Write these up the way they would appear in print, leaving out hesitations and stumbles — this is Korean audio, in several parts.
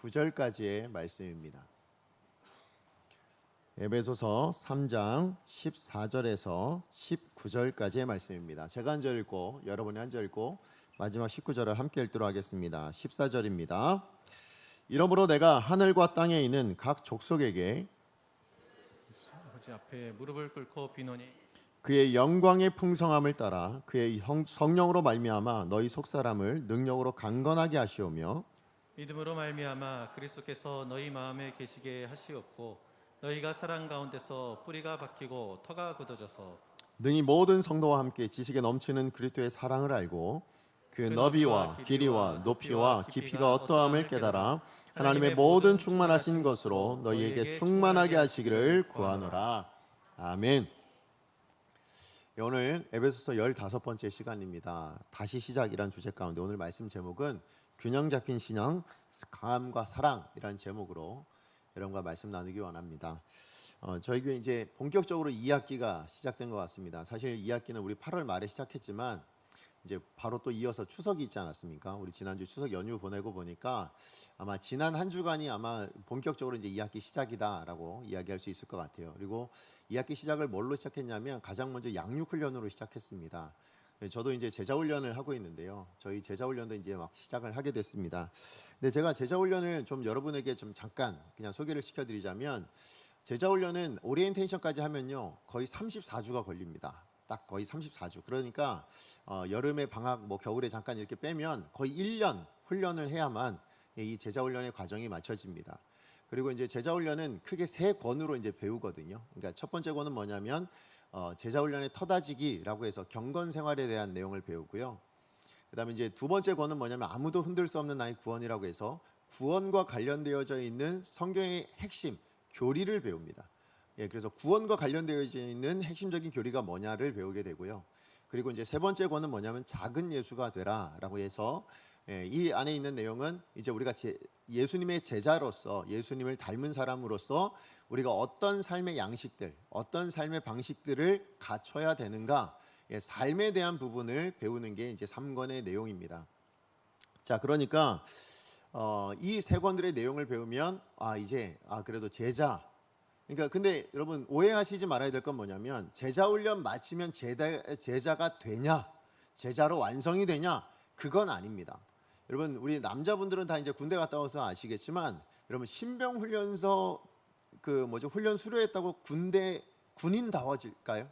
19절까지의 말씀입니다. 에베소서 3장 14절에서 19절까지의 말씀입니다. 제가 한 절 읽고 여러분이 한 절 읽고 마지막 19절을 함께 읽도록 하겠습니다. 14절입니다. 이러므로 내가 하늘과 땅에 있는 각 족속에게 아버지 앞에 무릎을 꿇고 비노니 그의 영광의 풍성함을 따라 그의 성령으로 말미암아 너희 속사람을 능력으로 강건하게 하시오며 믿음으로 말미암아 그리스도께서 너희 마음에 계시게 하시옵고 너희가 사랑 가운데서 뿌리가 박히고 터가 굳어져서 능히 모든 성도와 함께 지식에 넘치는 그리스도의 사랑을 알고 그 너비와 길이와 높이와 깊이가 어떠함을 깨달아 하나님의 모든 충만하신 것으로 너희에게 충만하게 하시기를 구하노라. 아멘. 오늘 에베소서 15번째 시간입니다. 다시 시작이란 주제 가운데 오늘 말씀 제목은 균형 잡힌 신앙, 강함과 사랑이라는 제목으로 여러분과 말씀 나누기 원합니다. 저희 교회 이제 본격적으로 2학기가 시작된 것 같습니다. 사실 2학기는 우리 8월 말에 시작했지만 이제 바로 또 이어서 추석이 있지 않았습니까? 우리 지난주 추석 연휴 보내고 보니까 아마 지난 한 주간이 아마 본격적으로 이제 2학기 시작이다라고 이야기할 수 있을 것 같아요. 그리고 2학기 시작을 뭘로 시작했냐면 가장 먼저 양육훈련으로 시작했습니다. 저도 이제 제자훈련을 하고 있는데요. 저희 제자훈련도 이제 막 시작을 하게 됐습니다. 근데 제가 제자훈련을 좀 여러분에게 좀 잠깐 그냥 소개를 시켜드리자면 제자훈련은 오리엔테이션까지 하면요 거의 34주가 걸립니다. 딱 거의 34주. 그러니까 여름에 방학 뭐 겨울에 잠깐 이렇게 빼면 거의 1년 훈련을 해야만 이 제자훈련의 과정이 마쳐집니다. 그리고 이제 제자훈련은 크게 3권으로 이제 배우거든요. 그러니까 첫 번째 권은 뭐냐면 제자훈련의 터다지기라고 해서 경건 생활에 대한 내용을 배우고요. 그다음에 이제 두 번째 권은 뭐냐면 아무도 흔들 수 없는 나의 구원이라고 해서 구원과 관련되어져 있는 성경의 핵심 교리를 배웁니다. 그래서 구원과 관련되어져 있는 핵심적인 교리가 뭐냐를 배우게 되고요. 그리고 이제 세 번째 권은 뭐냐면 작은 예수가 되라라고 해서 이 안에 있는 내용은 이제 우리가 예수님의 제자로서 예수님을 닮은 사람으로서 우리가 어떤 삶의 양식들, 어떤 삶의 방식들을 갖춰야 되는가, 삶에 대한 부분을 배우는 게 이제 3권의 내용입니다. 자, 그러니까 이 세 권들의 내용을 배우면 그래도 제자. 그러니까 근데 여러분 오해하시지 말아야 될 건 뭐냐면 제자 훈련 마치면 제자가 되냐, 제자로 완성이 되냐, 그건 아닙니다. 여러분 우리 남자분들은 다 이제 군대 갔다 와서 아시겠지만 여러분 신병 훈련소 훈련 수료했다고 군인다워질까요?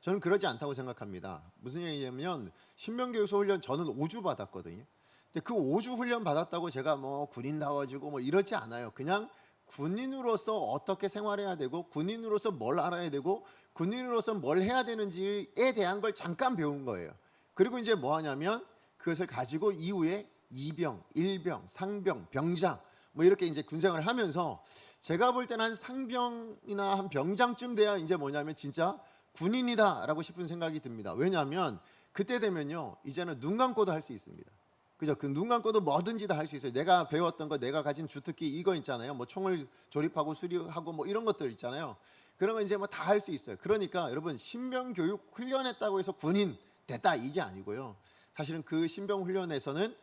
저는 그러지 않다고 생각합니다. 무슨 얘기냐면 신병교육소 훈련 저는 5주 받았거든요. 근데 그 5주 훈련 받았다고 제가 뭐 군인다워지고 뭐 이러지 않아요. 그냥 군인으로서 어떻게 생활해야 되고 군인으로서 뭘 알아야 되고 군인으로서 뭘 해야 되는지에 대한 걸 잠깐 배운 거예요. 그리고 이제 뭐 하냐면 그것을 가지고 이후에 이병, 일병, 상병, 병장 뭐 이렇게 이제 군생활을 하면서 제가 볼 때는 한 상병이나 한 병장쯤 돼야 이제 뭐냐면 진짜 군인이다라고 싶은 생각이 듭니다. 왜냐하면 그때 되면요 이제는 눈 감고도 할 수 있습니다. 그죠? 그 눈 감고도 뭐든지 다 할 수 있어요. 내가 배웠던 거, 내가 가진 주특기 이거 있잖아요. 뭐 총을 조립하고 수리하고 뭐 이런 것들 있잖아요. 그러면 이제 뭐 다 할 수 있어요. 그러니까 여러분 신병 교육 훈련했다고 해서 군인 됐다 이게 아니고요. 사실은 그 신병 훈련에서는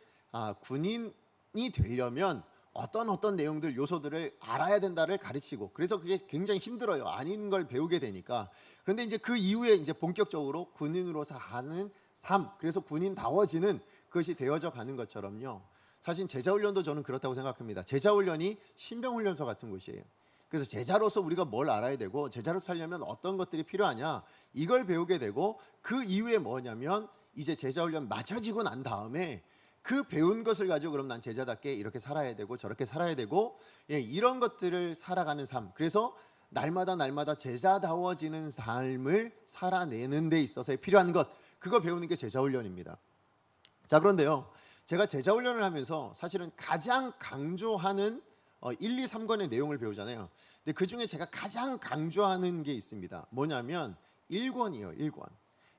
군인이 되려면 어떤 내용들 요소들을 알아야 된다를 가르치고 그래서 그게 굉장히 힘들어요. 아닌 걸 배우게 되니까. 그런데 이제 그 이후에 이제 본격적으로 군인으로서 하는 삶, 그래서 군인다워지는 그것이 되어져 가는 것처럼요. 사실 제자훈련도 저는 그렇다고 생각합니다. 제자훈련이 신병훈련소 같은 곳이에요. 그래서 제자로서 우리가 뭘 알아야 되고 제자로 살려면 어떤 것들이 필요하냐 이걸 배우게 되고 그 이후에 뭐냐면 이제 제자훈련 마쳐지고 난 다음에 그 배운 것을 가지고 그럼 난 제자답게 이렇게 살아야 되고 저렇게 살아야 되고 이런 것들을 살아가는 삶. 그래서 날마다 제자다워지는 삶을 살아내는 데 있어서 필요한 것 그거 배우는 게 제자훈련입니다. 자, 그런데요 제가 제자훈련을 하면서 사실은 가장 강조하는 1, 2, 3권의 내용을 배우잖아요. 근데 그 중에 제가 가장 강조하는 게 있습니다. 뭐냐면 1권이에요. 1권.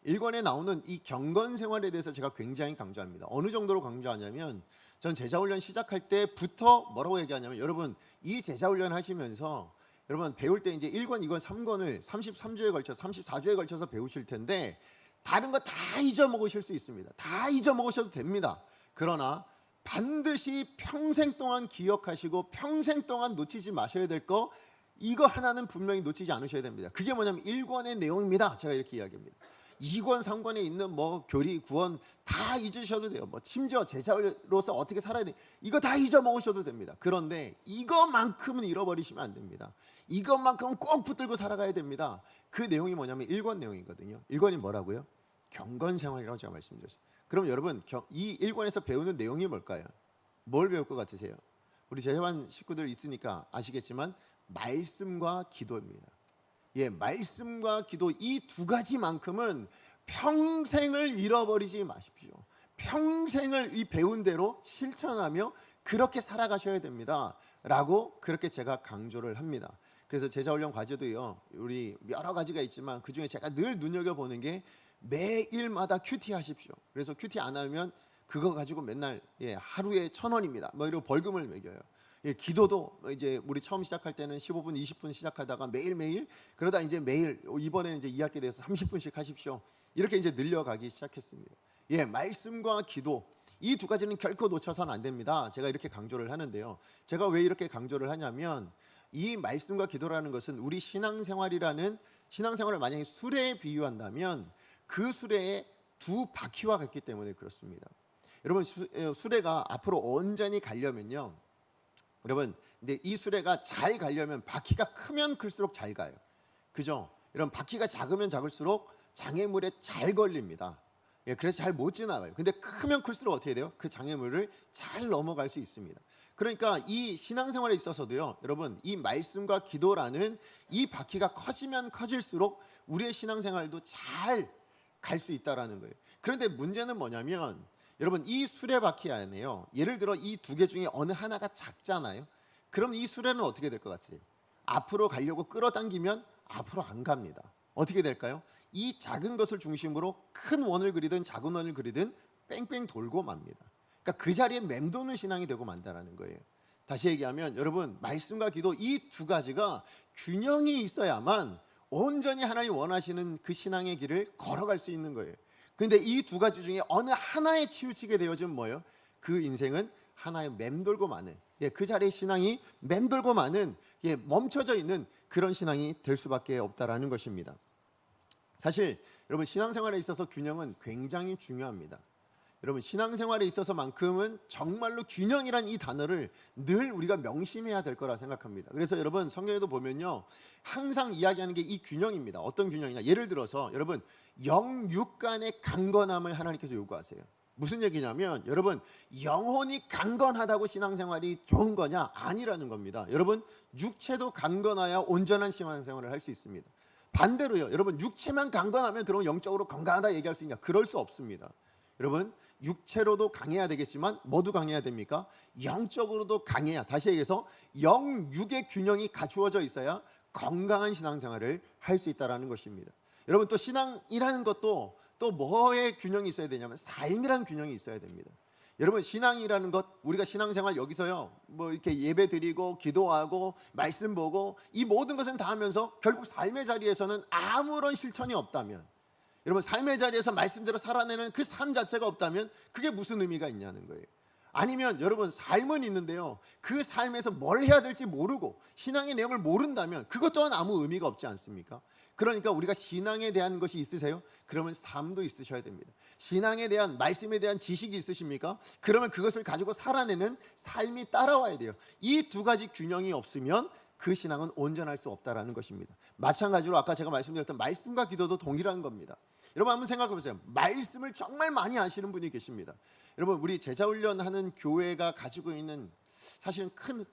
1권에 나오는 이 경건 생활에 대해서 제가 굉장히 강조합니다. 어느 정도로 강조하냐면 전 제자훈련 시작할 때부터 뭐라고 얘기하냐면 여러분 이 제자훈련 하시면서 여러분 배울 때 이제 1권, 2권, 3권을 33주에 걸쳐서 34주에 걸쳐서 배우실 텐데 다른 거 다 잊어먹으실 수 있습니다. 다 잊어먹으셔도 됩니다. 그러나 반드시 평생 동안 기억하시고 평생 동안 놓치지 마셔야 될 거, 이거 하나는 분명히 놓치지 않으셔야 됩니다. 그게 뭐냐면 1권의 내용입니다. 제가 이렇게 이야기합니다. 2권, 3권에 있는 뭐 교리, 구원 다 잊으셔도 돼요. 뭐 심지어 제자로서 어떻게 살아야 돼, 이거 다 잊어먹으셔도 됩니다. 그런데 이것만큼은 잃어버리시면 안 됩니다. 이것만큼은 꼭 붙들고 살아가야 됩니다. 그 내용이 뭐냐면 1권 내용이거든요. 1권이 뭐라고요? 경건생활이라고 제가 말씀드렸어요. 그럼 여러분, 이 1권에서 배우는 내용이 뭘까요? 뭘 배울 것 같으세요? 우리 제자반 식구들 있으니까 아시겠지만 말씀과 기도입니다. 예, 말씀과 기도, 이 두 가지만큼은 평생을 잃어버리지 마십시오. 평생을 이 배운 대로 실천하며 그렇게 살아가셔야 됩니다 라고 그렇게 제가 강조를 합니다. 그래서 제자훈련 과제도요, 우리 여러 가지가 있지만 그중에 제가 늘 눈여겨보는 게 매일마다 큐티 하십시오. 그래서 큐티 안 하면 그거 가지고 맨날 하루에 1,000원입니다 뭐 이러고 벌금을 매겨요. 기도도 이제 우리 처음 시작할 때는 15분, 20분 시작하다가 매일매일, 그러다 이제 매일, 이번에는 이제 2학기 돼서 30분씩 하십시오. 이렇게 이제 늘려가기 시작했습니다. 말씀과 기도, 이 두 가지는 결코 놓쳐서는 안 됩니다. 제가 이렇게 강조를 하는데요. 제가 왜 이렇게 강조를 하냐면, 이 말씀과 기도라는 것은 우리 신앙생활을 만약에 수레에 비유한다면 그 수레에 두 바퀴와 같기 때문에 그렇습니다. 여러분, 수레가 앞으로 온전히 가려면요, 여러분, 근데 이 수레가 잘 가려면 바퀴가 크면 클수록 잘 가요. 그죠? 이런 바퀴가 작으면 작을수록 장애물에 잘 걸립니다. 그래서 잘 못 지나가요. 근데 크면 클수록 어떻게 돼요? 그 장애물을 잘 넘어갈 수 있습니다. 그러니까 이 신앙생활에 있어서도요, 여러분, 이 말씀과 기도라는 이 바퀴가 커지면 커질수록 우리의 신앙생활도 잘 갈 수 있다라는 거예요. 그런데 문제는 뭐냐면, 여러분, 이 수레바퀴 안에요, 예를 들어 이 두 개 중에 어느 하나가 작잖아요. 그럼 이 수레는 어떻게 될 것 같으세요? 앞으로 가려고 끌어당기면 앞으로 안 갑니다. 어떻게 될까요? 이 작은 것을 중심으로 큰 원을 그리든 작은 원을 그리든 뺑뺑 돌고 맙니다. 그러니까 그 자리에 맴도는 신앙이 되고 만다라는 거예요. 다시 얘기하면, 여러분, 말씀과 기도, 이 두 가지가 균형이 있어야만 온전히 하나님 원하시는 그 신앙의 길을 걸어갈 수 있는 거예요. 그런데 이 두 가지 중에 어느 하나에 치우치게 되어지면 뭐예요? 그 인생은 하나에 맴돌고 마는, 그 자리에 신앙이 맴돌고 마는, 멈춰져 있는 그런 신앙이 될 수밖에 없다라는 것입니다. 사실 여러분, 신앙생활에 있어서 균형은 굉장히 중요합니다. 여러분, 신앙생활에 있어서만큼은 정말로 균형이란 이 단어를 늘 우리가 명심해야 될 거라 생각합니다. 그래서 여러분, 성경에도 보면요, 항상 이야기하는 게 이 균형입니다. 어떤 균형이냐? 예를 들어서 여러분, 영육 간의 강건함을 하나님께서 요구하세요. 무슨 얘기냐면, 여러분, 영혼이 강건하다고 신앙생활이 좋은 거냐? 아니라는 겁니다. 여러분, 육체도 강건해야 온전한 신앙생활을 할 수 있습니다. 반대로요, 여러분, 육체만 강건하면 그럼 영적으로 건강하다 얘기할 수 있냐? 그럴 수 없습니다. 여러분, 육체로도 강해야 되겠지만 뭐도 강해야 됩니까? 영적으로도 강해야, 다시 얘기해서 영육의 균형이 갖추어져 있어야 건강한 신앙생활을 할 수 있다는 것입니다. 여러분, 또 신앙이라는 것도 또 뭐의 균형이 있어야 되냐면 삶이라는 균형이 있어야 됩니다. 여러분, 신앙이라는 것, 우리가 신앙생활 여기서요, 뭐 이렇게 예배 드리고 기도하고 말씀 보고 이 모든 것은 다 하면서 결국 삶의 자리에서는 아무런 실천이 없다면, 여러분, 삶의 자리에서 말씀대로 살아내는 그 삶 자체가 없다면 그게 무슨 의미가 있냐는 거예요. 아니면 여러분, 삶은 있는데요, 그 삶에서 뭘 해야 될지 모르고 신앙의 내용을 모른다면 그것 또한 아무 의미가 없지 않습니까? 그러니까 우리가 신앙에 대한 것이 있으세요? 그러면 삶도 있으셔야 됩니다. 신앙에 대한, 말씀에 대한 지식이 있으십니까? 그러면 그것을 가지고 살아내는 삶이 따라와야 돼요. 이 두 가지 균형이 없으면 그 신앙은 온전할 수 없다라는 것입니다. 마찬가지로 아까 제가 말씀드렸던 말씀과 기도도 동일한 겁니다. 여러분, 한번 생각해 보세요. 말씀을 정말 많이 아시는 분이 계십니다. 여러분, 우리 제자훈련하는 교회가 가지고 있는 사실은 큰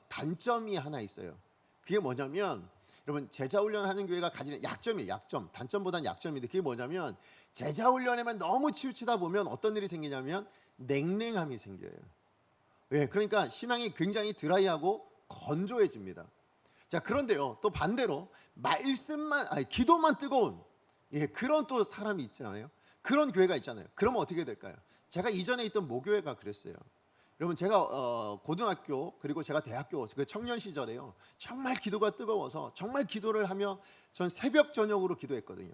단점이 하나 있어요. 그게 뭐냐면, 여러분, 제자훈련하는 교회가 가지는 약점이에요. 약점, 단점보다는 약점인데, 그게 뭐냐면 제자훈련에만 너무 치우치다 보면 어떤 일이 생기냐면 냉랭함이 생겨요. 그러니까 신앙이 굉장히 드라이하고 건조해집니다. 자, 그런데요, 또 반대로 기도만 뜨거운 그런 또 사람이 있잖아요. 그런 교회가 있잖아요. 그러면 어떻게 될까요? 제가 이전에 있던 모교회가 그랬어요. 여러분, 제가 고등학교 그리고 제가 대학교 그 청년 시절에요, 정말 기도가 뜨거워서 정말 기도를 하며 전 새벽 저녁으로 기도했거든요.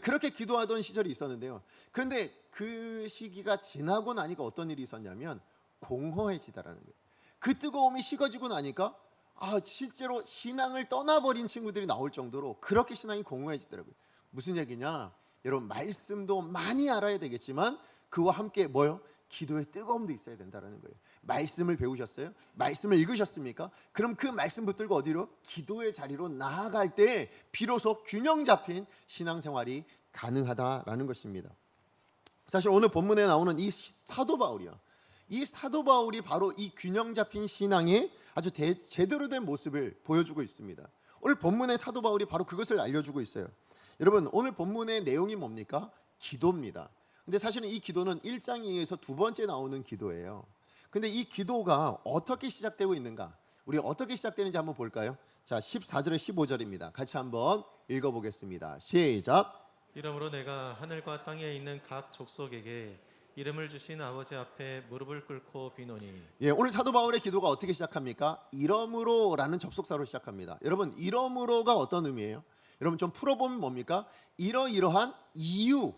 그렇게 기도하던 시절이 있었는데요. 그런데 그 시기가 지나고 나니까 어떤 일이 있었냐면 공허해지다라는 거예요. 그 뜨거움이 식어지고 나니까 실제로 신앙을 떠나버린 친구들이 나올 정도로 그렇게 신앙이 공허해지더라고요. 무슨 얘기냐? 여러분, 말씀도 많이 알아야 되겠지만 그와 함께 뭐요? 기도의 뜨거움도 있어야 된다는 거예요. 말씀을 배우셨어요? 말씀을 읽으셨습니까? 그럼 그 말씀 붙들고 어디로? 기도의 자리로 나아갈 때 비로소 균형 잡힌 신앙생활이 가능하다라는 것입니다. 사실 오늘 본문에 나오는 이 사도 바울이요, 이 사도 바울이 바로 이 균형 잡힌 신앙의 아주 제대로 된 모습을 보여주고 있습니다. 오늘 본문의 사도 바울이 바로 그것을 알려주고 있어요. 여러분, 오늘 본문의 내용이 뭡니까? 기도입니다. 근데 사실은 이 기도는 1장에 의해서 두 번째 나오는 기도예요. 근데 이 기도가 어떻게 시작되고 있는가? 우리 어떻게 시작되는지 한번 볼까요? 자, 14절에 15절입니다. 같이 한번 읽어보겠습니다. 시작. 이러므로 내가 하늘과 땅에 있는 각 족속에게 이름을 주신 아버지 앞에 무릎을 꿇고 비노니. 예, 오늘 사도 바울의 기도가 어떻게 시작합니까? 이러므로라는 접속사로 시작합니다. 여러분, 이러므로가 어떤 의미예요? 여러분, 좀 풀어보면 뭡니까? 이러이러한 이유로,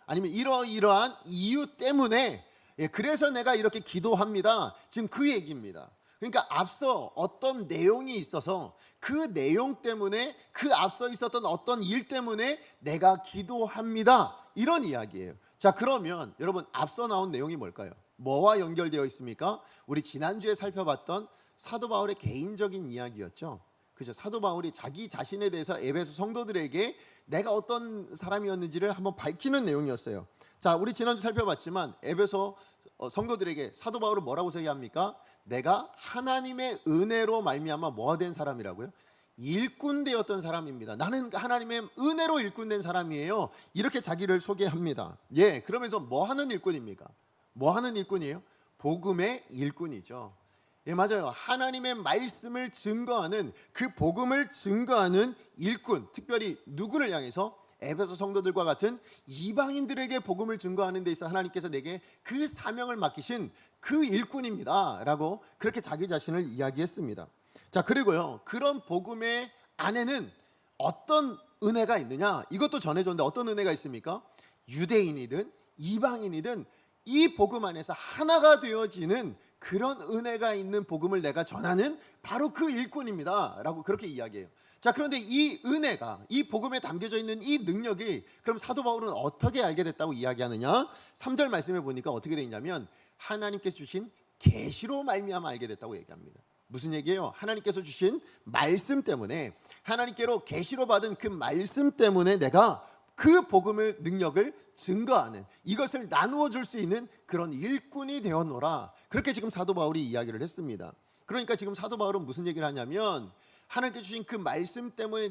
아니면 이러이러한 이유 때문에, 그래서 내가 이렇게 기도합니다. 지금 그 얘기입니다. 그러니까 앞서 어떤 내용이 있어서 그 내용 때문에, 그 앞서 있었던 어떤 일 때문에 내가 기도합니다, 이런 이야기예요. 자, 그러면 여러분, 앞서 나온 내용이 뭘까요? 뭐와 연결되어 있습니까? 우리 지난주에 살펴봤던 사도 바울의 개인적인 이야기였죠. 그죠? 사도 바울이 자기 자신에 대해서 에베소 성도들에게 내가 어떤 사람이었는지를 한번 밝히는 내용이었어요. 자, 우리 지난주 살펴봤지만 에베소 성도들에게 사도 바울은 뭐라고 소개합니까? 내가 하나님의 은혜로 말미암아 뭐가 된 사람이라고요? 일꾼 되었던 사람입니다. 나는 하나님의 은혜로 일꾼 된 사람이에요. 이렇게 자기를 소개합니다. 예, 그러면서 뭐 하는 일꾼입니까? 뭐 하는 일꾼이에요? 복음의 일꾼이죠. 예, 맞아요. 하나님의 말씀을 증거하는, 그 복음을 증거하는 일꾼. 특별히 누구를 향해서? 에베소 성도들과 같은 이방인들에게 복음을 증거하는 데 있어 하나님께서 내게 그 사명을 맡기신 그 일꾼입니다 라고 그렇게 자기 자신을 이야기했습니다. 자, 그리고요, 그런 복음의 안에는 어떤 은혜가 있느냐, 이것도 전해줬는데 어떤 은혜가 있습니까? 유대인이든 이방인이든 이 복음 안에서 하나가 되어지는 그런 은혜가 있는 복음을 내가 전하는 바로 그 일꾼입니다 라고 그렇게 이야기해요. 자, 그런데 이 은혜가, 이 복음에 담겨져 있는 이 능력이, 그럼 사도 바울은 어떻게 알게 됐다고 이야기하느냐? 3절 말씀에 보니까 어떻게 되어 있냐면 하나님께서 주신 계시로 말미암아 알게 됐다고 얘기합니다. 무슨 얘기예요? 하나님께서 주신 말씀 때문에, 하나님께로 계시로 받은 그 말씀 때문에 내가 그 복음의 능력을 증거하는, 이것을 나누어 줄 수 있는 그런 일꾼이 되었노라. 그렇게 지금 사도 바울이 이야기를 했습니다. 그러니까 지금 사도 바울은 무슨 얘기를 하냐면 하나님께 주신 그 말씀 때문에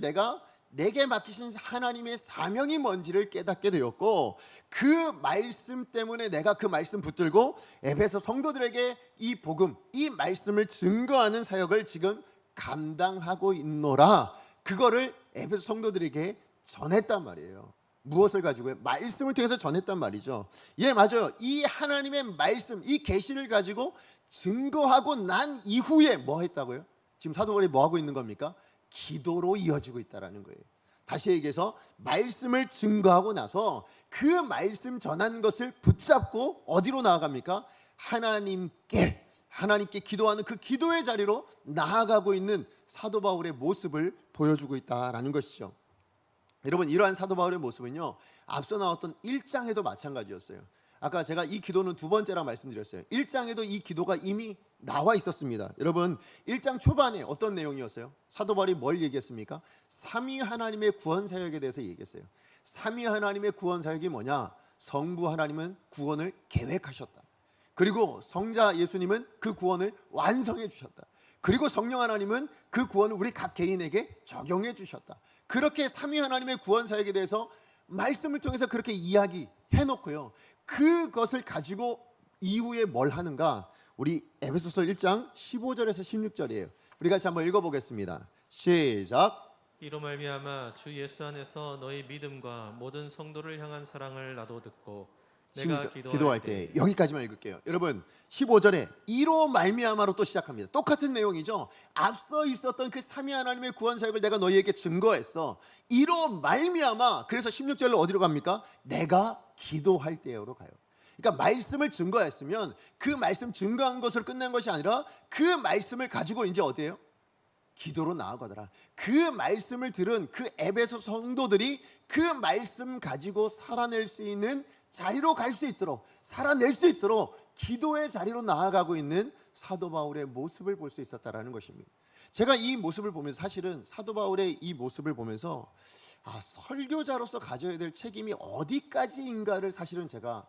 내게 맡기신 하나님의 사명이 뭔지를 깨닫게 되었고, 그 말씀 때문에 내가 그 말씀 붙들고 에베소 성도들에게 이 복음, 이 말씀을 증거하는 사역을 지금 감당하고 있노라. 그거를 에베소 성도들에게 전했단 말이에요. 무엇을 가지고요? 말씀을 통해서 전했단 말이죠. 예, 맞아요. 이 하나님의 말씀, 이 계시를 가지고 증거하고 난 이후에 뭐 했다고요? 지금 사도 바울이 뭐 하고 있는 겁니까? 기도로 이어지고 있다라는 거예요. 다시 얘기해서 말씀을 증거하고 나서 그 말씀 전한 것을 붙잡고 어디로 나아갑니까? 하나님께 기도하는 그 기도의 자리로 나아가고 있는 사도 바울의 모습을 보여주고 있다라는 것이죠. 여러분, 이러한 사도 바울의 모습은요, 앞서 나왔던 1장에도 마찬가지였어요. 아까 제가 이 기도는 두 번째라 말씀드렸어요. 1장에도 이 기도가 이미 나와 있었습니다. 여러분, 1장 초반에 어떤 내용이었어요? 사도 바울이 뭘 얘기했습니까? 삼위 하나님의 구원 사역에 대해서 얘기했어요. 삼위 하나님의 구원 사역이 뭐냐? 성부 하나님은 구원을 계획하셨다. 그리고 성자 예수님은 그 구원을 완성해 주셨다. 그리고 성령 하나님은 그 구원을 우리 각 개인에게 적용해 주셨다. 그렇게 삼위 하나님의 구원 사역에 대해서 말씀을 통해서 그렇게 이야기해 놓고요, 그것을 가지고 이후에 뭘 하는가? 우리 에베소서 1장 15절에서 16절이에요. 우리 같이 한번 읽어보겠습니다. 시작. 이로 말미암아 주 예수 안에서 너희 믿음과 모든 성도를 향한 사랑을 나도 듣고 내가 기도할 때 여기까지만 읽을게요. 여러분, 15절에 이로 말미암아로 또 시작합니다. 똑같은 내용이죠. 앞서 있었던 그 삼위 하나님의 구원 사역을 내가 너희에게 증거했어. 이로 말미암아. 그래서 16절로 어디로 갑니까? 내가 기도할 때로 가요. 그러니까 말씀을 증거했으면 그 말씀 증거한 것을 끝낸 것이 아니라 그 말씀을 가지고 이제 어디예요? 기도로 나아가더라. 그 말씀을 들은 그 에베소 성도들이 그 말씀 가지고 살아낼 수 있는 자리로 갈 수 있도록, 살아낼 수 있도록 기도의 자리로 나아가고 있는 사도 바울의 모습을 볼 수 있었다라는 것입니다. 제가 이 모습을 보면서, 사실은 사도 바울의 이 모습을 보면서 설교자로서 가져야 될 책임이 어디까지인가를 사실은 제가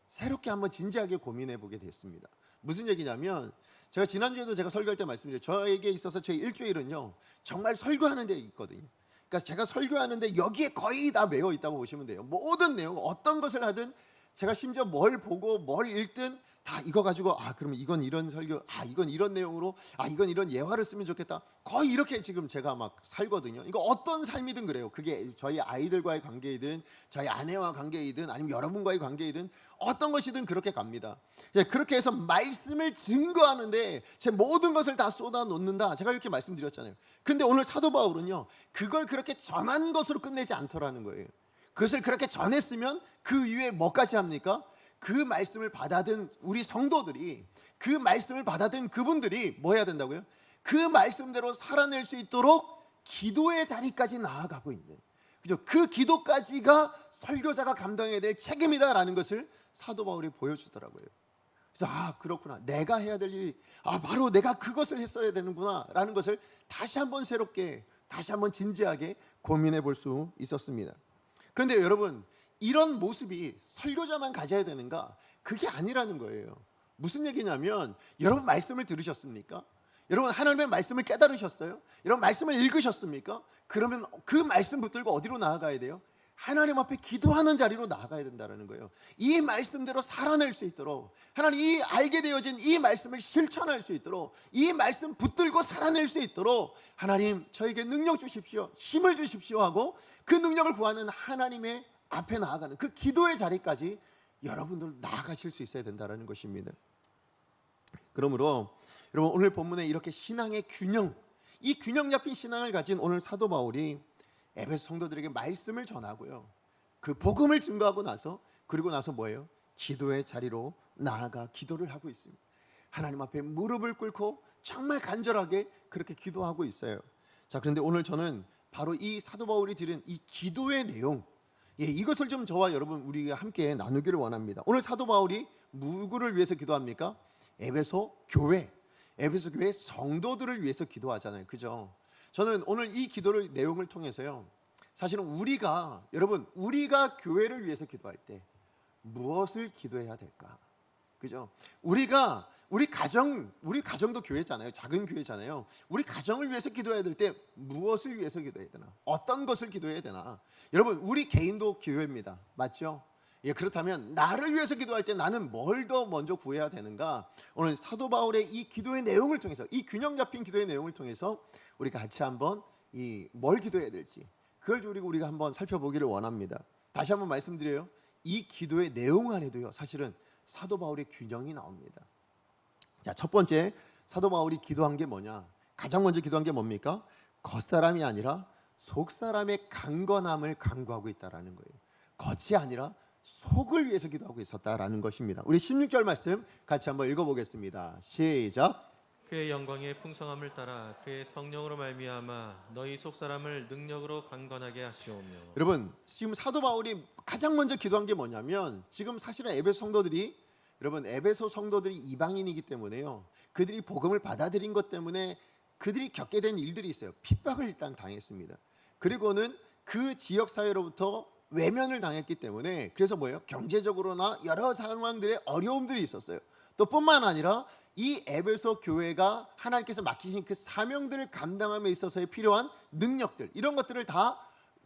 새롭게 한번 진지하게 고민해 보게 됐습니다. 무슨 얘기냐면, 제가 지난주에도 제가 설교할 때 말씀드렸죠. 저에게 있어서 제 일주일은요 정말 설교하는 데 있거든요. 그러니까 제가 설교하는데 여기에 거의 다 매여 있다고 보시면 돼요. 모든 내용, 어떤 것을 하든, 제가 심지어 뭘 보고 뭘 읽든 다 이거 가지고 그러면 이건 이런 설교, 이건 이런 내용으로, 이건 이런 예화를 쓰면 좋겠다. 거의 이렇게 지금 제가 막 살거든요. 이거 어떤 삶이든 그래요. 그게 저희 아이들과의 관계이든, 저희 아내와 관계이든, 아니면 여러분과의 관계이든, 어떤 것이든 그렇게 갑니다. 그렇게 해서 말씀을 증거하는데 제 모든 것을 다 쏟아 놓는다, 제가 이렇게 말씀드렸잖아요. 근데 오늘 사도 바울은요 그걸 그렇게 전한 것으로 끝내지 않더라는 거예요. 그것을 그렇게 전했으면 그 이후에 뭐까지 합니까? 그 말씀을 받아든 우리 성도들이, 그 말씀을 받아든 그분들이 뭐 해야 된다고요? 그 말씀대로 살아낼 수 있도록 기도의 자리까지 나아가고 있는, 그죠? 그 기도까지가 설교자가 감당해야 될 책임이다라는 것을 사도 바울이 보여주더라고요. 그래서 그렇구나, 내가 해야 될 일이 바로 내가 그것을 했어야 되는구나 라는 것을 다시 한번 새롭게, 다시 한번 진지하게 고민해 볼 수 있었습니다. 그런데 여러분, 이런 모습이 설교자만 가져야 되는가? 그게 아니라는 거예요. 무슨 얘기냐면, 여러분 말씀을 들으셨습니까? 여러분 하나님의 말씀을 깨달으셨어요? 여러분 말씀을 읽으셨습니까? 그러면 그 말씀 붙들고 어디로 나아가야 돼요? 하나님 앞에 기도하는 자리로 나아가야 된다는 거예요. 이 말씀대로 살아낼 수 있도록, 하나님 이 알게 되어진 이 말씀을 실천할 수 있도록, 이 말씀 붙들고 살아낼 수 있도록 하나님 저에게 능력 주십시오, 힘을 주십시오 하고 그 능력을 구하는 하나님의 앞에 나아가는 그 기도의 자리까지 여러분들 나아가실 수 있어야 된다는 것입니다. 그러므로 여러분, 오늘 본문에 이렇게 신앙의 균형, 이 균형 잡힌 신앙을 가진 오늘 사도 바울이 에베소 성도들에게 말씀을 전하고요, 그 복음을 증거하고 나서, 그리고 나서 뭐예요? 기도의 자리로 나아가 기도를 하고 있습니다. 하나님 앞에 무릎을 꿇고 정말 간절하게 그렇게 기도하고 있어요. 자, 그런데 오늘 저는 바로 이 사도 바울이 드린 이 기도의 내용, 이것을 좀 저와 여러분 우리가 함께 나누기를 원합니다. 오늘 사도 바울이 누구를 위해서 기도합니까? 에베소 교회 성도들을 위해서 기도하잖아요, 그죠? 저는 오늘 이 기도를 내용을 통해서요, 사실은 우리가 교회를 위해서 기도할 때 무엇을 기도해야 될까? 그죠? 우리 가정도 교회잖아요. 작은 교회잖아요. 우리 가정을 위해서 기도해야 될 때 무엇을 위해서 기도해야 되나? 어떤 것을 기도해야 되나? 여러분, 우리 개인도 교회입니다. 맞죠? 그렇다면 나를 위해서 기도할 때 나는 뭘 더 먼저 구해야 되는가? 오늘 사도 바울의 이 기도의 내용을 통해서, 이 균형 잡힌 기도의 내용을 통해서 우리가 같이 한번 뭘 기도해야 될지, 그걸 우리가 한번 살펴보기를 원합니다. 다시 한번 말씀드려요. 이 기도의 내용 안에도요, 사실은 사도 바울의 균형이 나옵니다. 자, 첫 번째, 사도 바울이 기도한 게 뭐냐? 가장 먼저 기도한 게 뭡니까? 겉사람이 아니라 속사람의 강건함을 간구하고 있다라는 거예요. 겉이 아니라 속을 위해서 기도하고 있었다라는 것입니다. 우리 16절 말씀 같이 한번 읽어보겠습니다. 시작. 그의 영광의 풍성함을 따라 그의 성령으로 말미암아 너희 속사람을 능력으로 강건하게 하시오며. 여러분, 지금 사도 바울이 가장 먼저 기도한 게 뭐냐면, 지금 사실은 에베소 성도들이 이방인이기 때문에요, 그들이 복음을 받아들인 것 때문에 그들이 겪게 된 일들이 있어요. 핍박을 일단 당했습니다. 그리고는 그 지역 사회로부터 외면을 당했기 때문에, 그래서 뭐예요? 경제적으로나 여러 상황들의 어려움들이 있었어요. 또 뿐만 아니라 이 에베소 교회가 하나님께서 맡기신 그 사명들을 감당함에 있어서의 필요한 능력들, 이런 것들을 다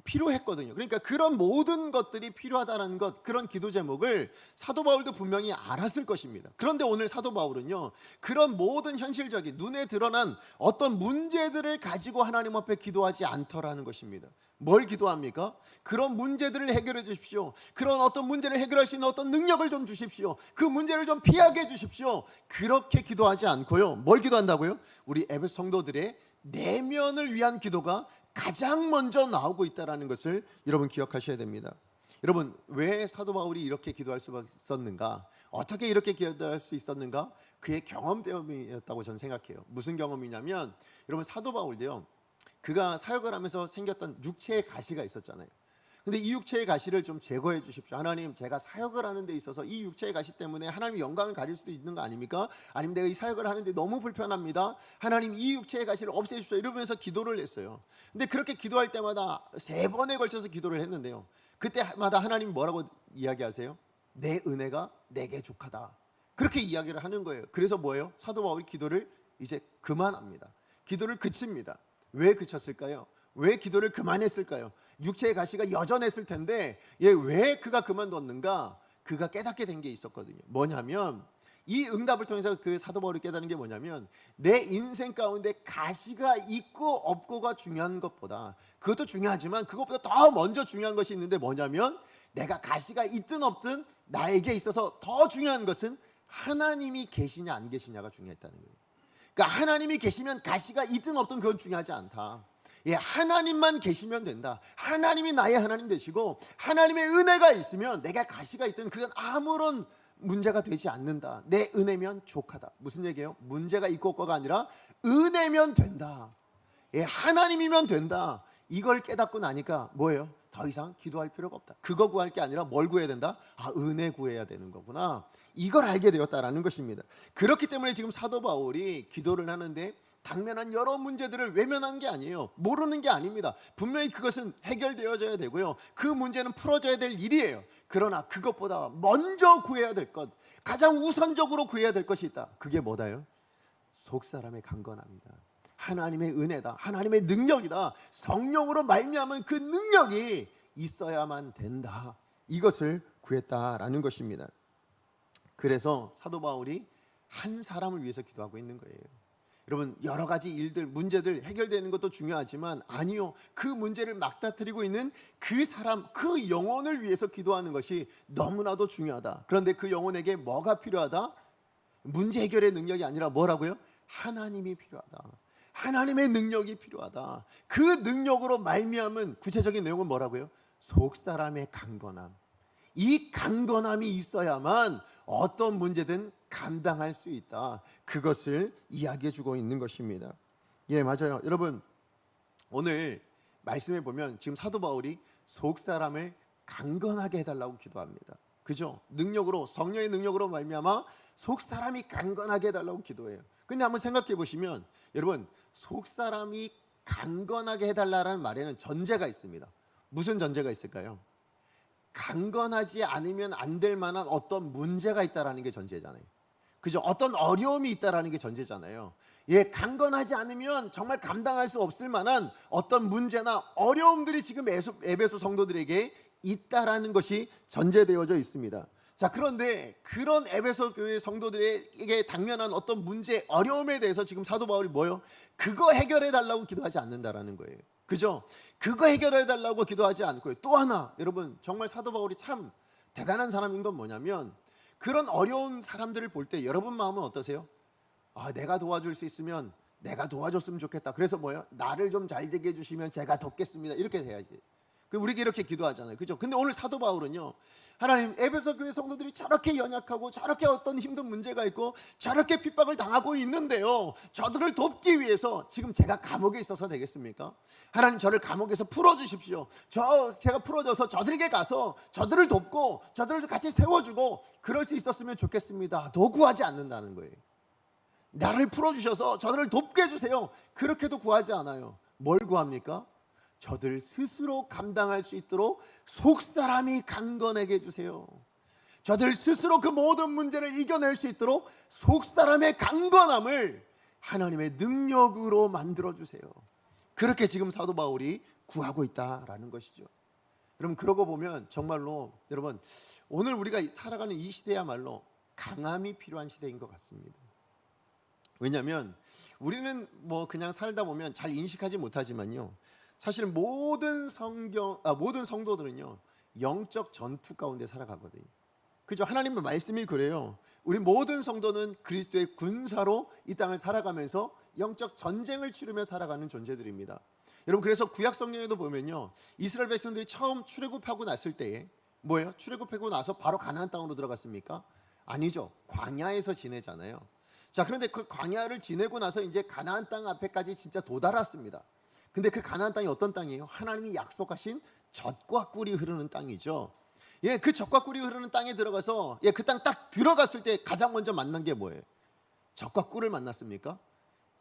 필요했거든요. 그러니까 그런 모든 것들이 필요하다는 것, 그런 기도 제목을 사도 바울도 분명히 알았을 것입니다. 그런데 오늘 사도 바울은요, 그런 모든 현실적인 눈에 드러난 어떤 문제들을 가지고 하나님 앞에 기도하지 않더라는 것입니다. 뭘 기도합니까? 그런 문제들을 해결해 주십시오. 그런 어떤 문제를 해결할 수 있는 어떤 능력을 좀 주십시오. 그 문제를 좀 피하게 해 주십시오. 그렇게 기도하지 않고요, 뭘 기도한다고요? 우리 에베소 성도들의 내면을 위한 기도가 가장 먼저 나오고 있다는 것을 여러분 기억하셔야 됩니다. 여러분, 왜 사도 바울이 이렇게 기도할 수 있었는가? 어떻게 이렇게 기도할 수 있었는가? 그의 경험 때문이었다고 저는 생각해요. 무슨 경험이냐면, 여러분, 사도 바울도요, 그가 사역을 하면서 생겼던 육체의 가시가 있었잖아요. 근데 이 육체의 가시를 좀 제거해 주십시오. 하나님, 제가 사역을 하는 데 있어서 이 육체의 가시 때문에 하나님이 영광을 가릴 수도 있는 거 아닙니까? 아니면 내가 이 사역을 하는데 너무 불편합니다. 하나님, 이 육체의 가시를 없애주십시오. 이러면서 기도를 했어요. 근데 그렇게 기도할 때마다 3번에 걸쳐서 기도를 했는데요, 그때마다 하나님 뭐라고 이야기하세요? 내 은혜가 내게 족하다. 그렇게 이야기를 하는 거예요. 그래서 뭐예요? 사도 바울이 기도를 이제 그만합니다. 기도를 그칩니다. 왜 그쳤을까요? 왜 기도를 그만했을까요? 육체의 가시가 여전했을 텐데 왜 그가 그만뒀는가? 그가 깨닫게 된 게 있었거든요. 뭐냐면, 이 응답을 통해서 그 사도 바울이 깨닫는 게 뭐냐면, 내 인생 가운데 가시가 있고 없고가 중요한 것보다, 그것도 중요하지만 그것보다 더 먼저 중요한 것이 있는데 뭐냐면, 내가 가시가 있든 없든 나에게 있어서 더 중요한 것은 하나님이 계시냐 안 계시냐가 중요했다는 거예요. 그러니까 하나님이 계시면 가시가 있든 없든 그건 중요하지 않다. 하나님만 계시면 된다. 하나님이 나의 하나님 되시고 하나님의 은혜가 있으면 내가 가시가 있든 그건 아무런 문제가 되지 않는다. 내 은혜면 족하다. 무슨 얘기예요? 문제가 있고 없고가 아니라 은혜면 된다. 하나님이면 된다. 이걸 깨닫고 나니까 뭐예요? 더 이상 기도할 필요가 없다. 그거 구할 게 아니라 뭘 구해야 된다? 은혜 구해야 되는 거구나. 이걸 알게 되었다라는 것입니다. 그렇기 때문에 지금 사도 바울이 기도를 하는데 당면한 여러 문제들을 외면한 게 아니에요. 모르는 게 아닙니다. 분명히 그것은 해결되어져야 되고요, 그 문제는 풀어져야 될 일이에요. 그러나 그것보다 먼저 구해야 될 것, 가장 우선적으로 구해야 될 것이 있다. 그게 뭐다요? 속사람의 강건함이다. 하나님의 은혜다. 하나님의 능력이다. 성령으로 말미암은 그 능력이 있어야만 된다. 이것을 구했다라는 것입니다. 그래서 사도 바울이 한 사람을 위해서 기도하고 있는 거예요. 여러분, 여러 가지 일들, 문제들 해결되는 것도 중요하지만 아니요, 그 문제를 막다트리고 있는 그 사람, 그 영혼을 위해서 기도하는 것이 너무나도 중요하다. 그런데 그 영혼에게 뭐가 필요하다? 문제 해결의 능력이 아니라 뭐라고요? 하나님이 필요하다. 하나님의 능력이 필요하다. 그 능력으로 말미암은 구체적인 내용은 뭐라고요? 속사람의 강건함. 이 강건함이 있어야만 어떤 문제든 감당할 수 있다. 그것을 이야기해 주고 있는 것입니다. 맞아요. 여러분, 오늘 말씀해 보면 지금 사도 바울이 속사람을 강건하게 해달라고 기도합니다. 그죠? 능력으로, 성령의 능력으로 말미암아 속사람이 강건하게 해달라고 기도해요. 근데 한번 생각해 보시면, 여러분, 속사람이 강건하게 해달라는 말에는 전제가 있습니다. 무슨 전제가 있을까요? 강건하지 않으면 안 될 만한 어떤 문제가 있다라는 게 전제잖아요. 그죠? 어떤 어려움이 있다라는 게 전제잖아요. 강건하지 않으면 정말 감당할 수 없을 만한 어떤 문제나 어려움들이 지금 에베소 성도들에게 있다라는 것이 전제되어져 있습니다. 자, 그런데 그런 에베소 교회 성도들에게 당면한 어떤 문제, 어려움에 대해서 지금 사도 바울이 뭐요? 그거 해결해 달라고 기도하지 않는다라는 거예요. 그죠? 그거 해결해 달라고 기도하지 않고요. 또 하나, 여러분, 정말 사도 바울이 참 대단한 사람인 건 뭐냐면, 그런 어려운 사람들을 볼 때 여러분 마음은 어떠세요? 내가 도와줄 수 있으면 내가 도와줬으면 좋겠다. 그래서 뭐예요? 나를 좀 잘 되게 해주시면 제가 돕겠습니다. 이렇게 돼야지. 우리가 이렇게 기도하잖아요. 그죠? 근데 오늘 사도 바울은요, 하나님, 에베소 교회 성도들이 저렇게 연약하고 저렇게 어떤 힘든 문제가 있고 저렇게 핍박을 당하고 있는데요, 저들을 돕기 위해서 지금 제가 감옥에 있어서 되겠습니까? 하나님, 저를 감옥에서 풀어주십시오. 제가 풀어져서 저들에게 가서 저들을 돕고 저들을 같이 세워주고 그럴 수 있었으면 좋겠습니다. 더 구하지 않는다는 거예요. 나를 풀어주셔서 저들을 돕게 해주세요. 그렇게도 구하지 않아요. 뭘 구합니까? 저들 스스로 감당할 수 있도록 속사람이 강건하게 해주세요. 저들 스스로 그 모든 문제를 이겨낼 수 있도록 속사람의 강건함을 하나님의 능력으로 만들어주세요. 그렇게 지금 사도 바울이 구하고 있다라는 것이죠. 여러분, 그러고 보면 정말로 여러분, 오늘 우리가 살아가는 이 시대야말로 강함이 필요한 시대인 것 같습니다. 왜냐하면 우리는 그냥 살다 보면 잘 인식하지 못하지만요, 사실 모든 성도들은요, 영적 전투 가운데 살아가거든요. 그죠? 하나님의 말씀이 그래요. 우리 모든 성도는 그리스도의 군사로 이 땅을 살아가면서 영적 전쟁을 치르며 살아가는 존재들입니다. 여러분, 그래서 구약 성경에도 보면요, 이스라엘 백성들이 처음 출애굽하고 났을 때에 뭐예요? 출애굽하고 나서 바로 가나안 땅으로 들어갔습니까? 아니죠. 광야에서 지내잖아요. 자, 그런데 그 광야를 지내고 나서 이제 가나안 땅 앞에까지 진짜 도달했습니다. 근데 그 가나안 땅이 어떤 땅이에요? 하나님이 약속하신 젖과 꿀이 흐르는 땅이죠. 예, 그 젖과 꿀이 흐르는 땅에 들어가서 그 땅 딱 들어갔을 때 가장 먼저 만난 게 뭐예요? 젖과 꿀을 만났습니까?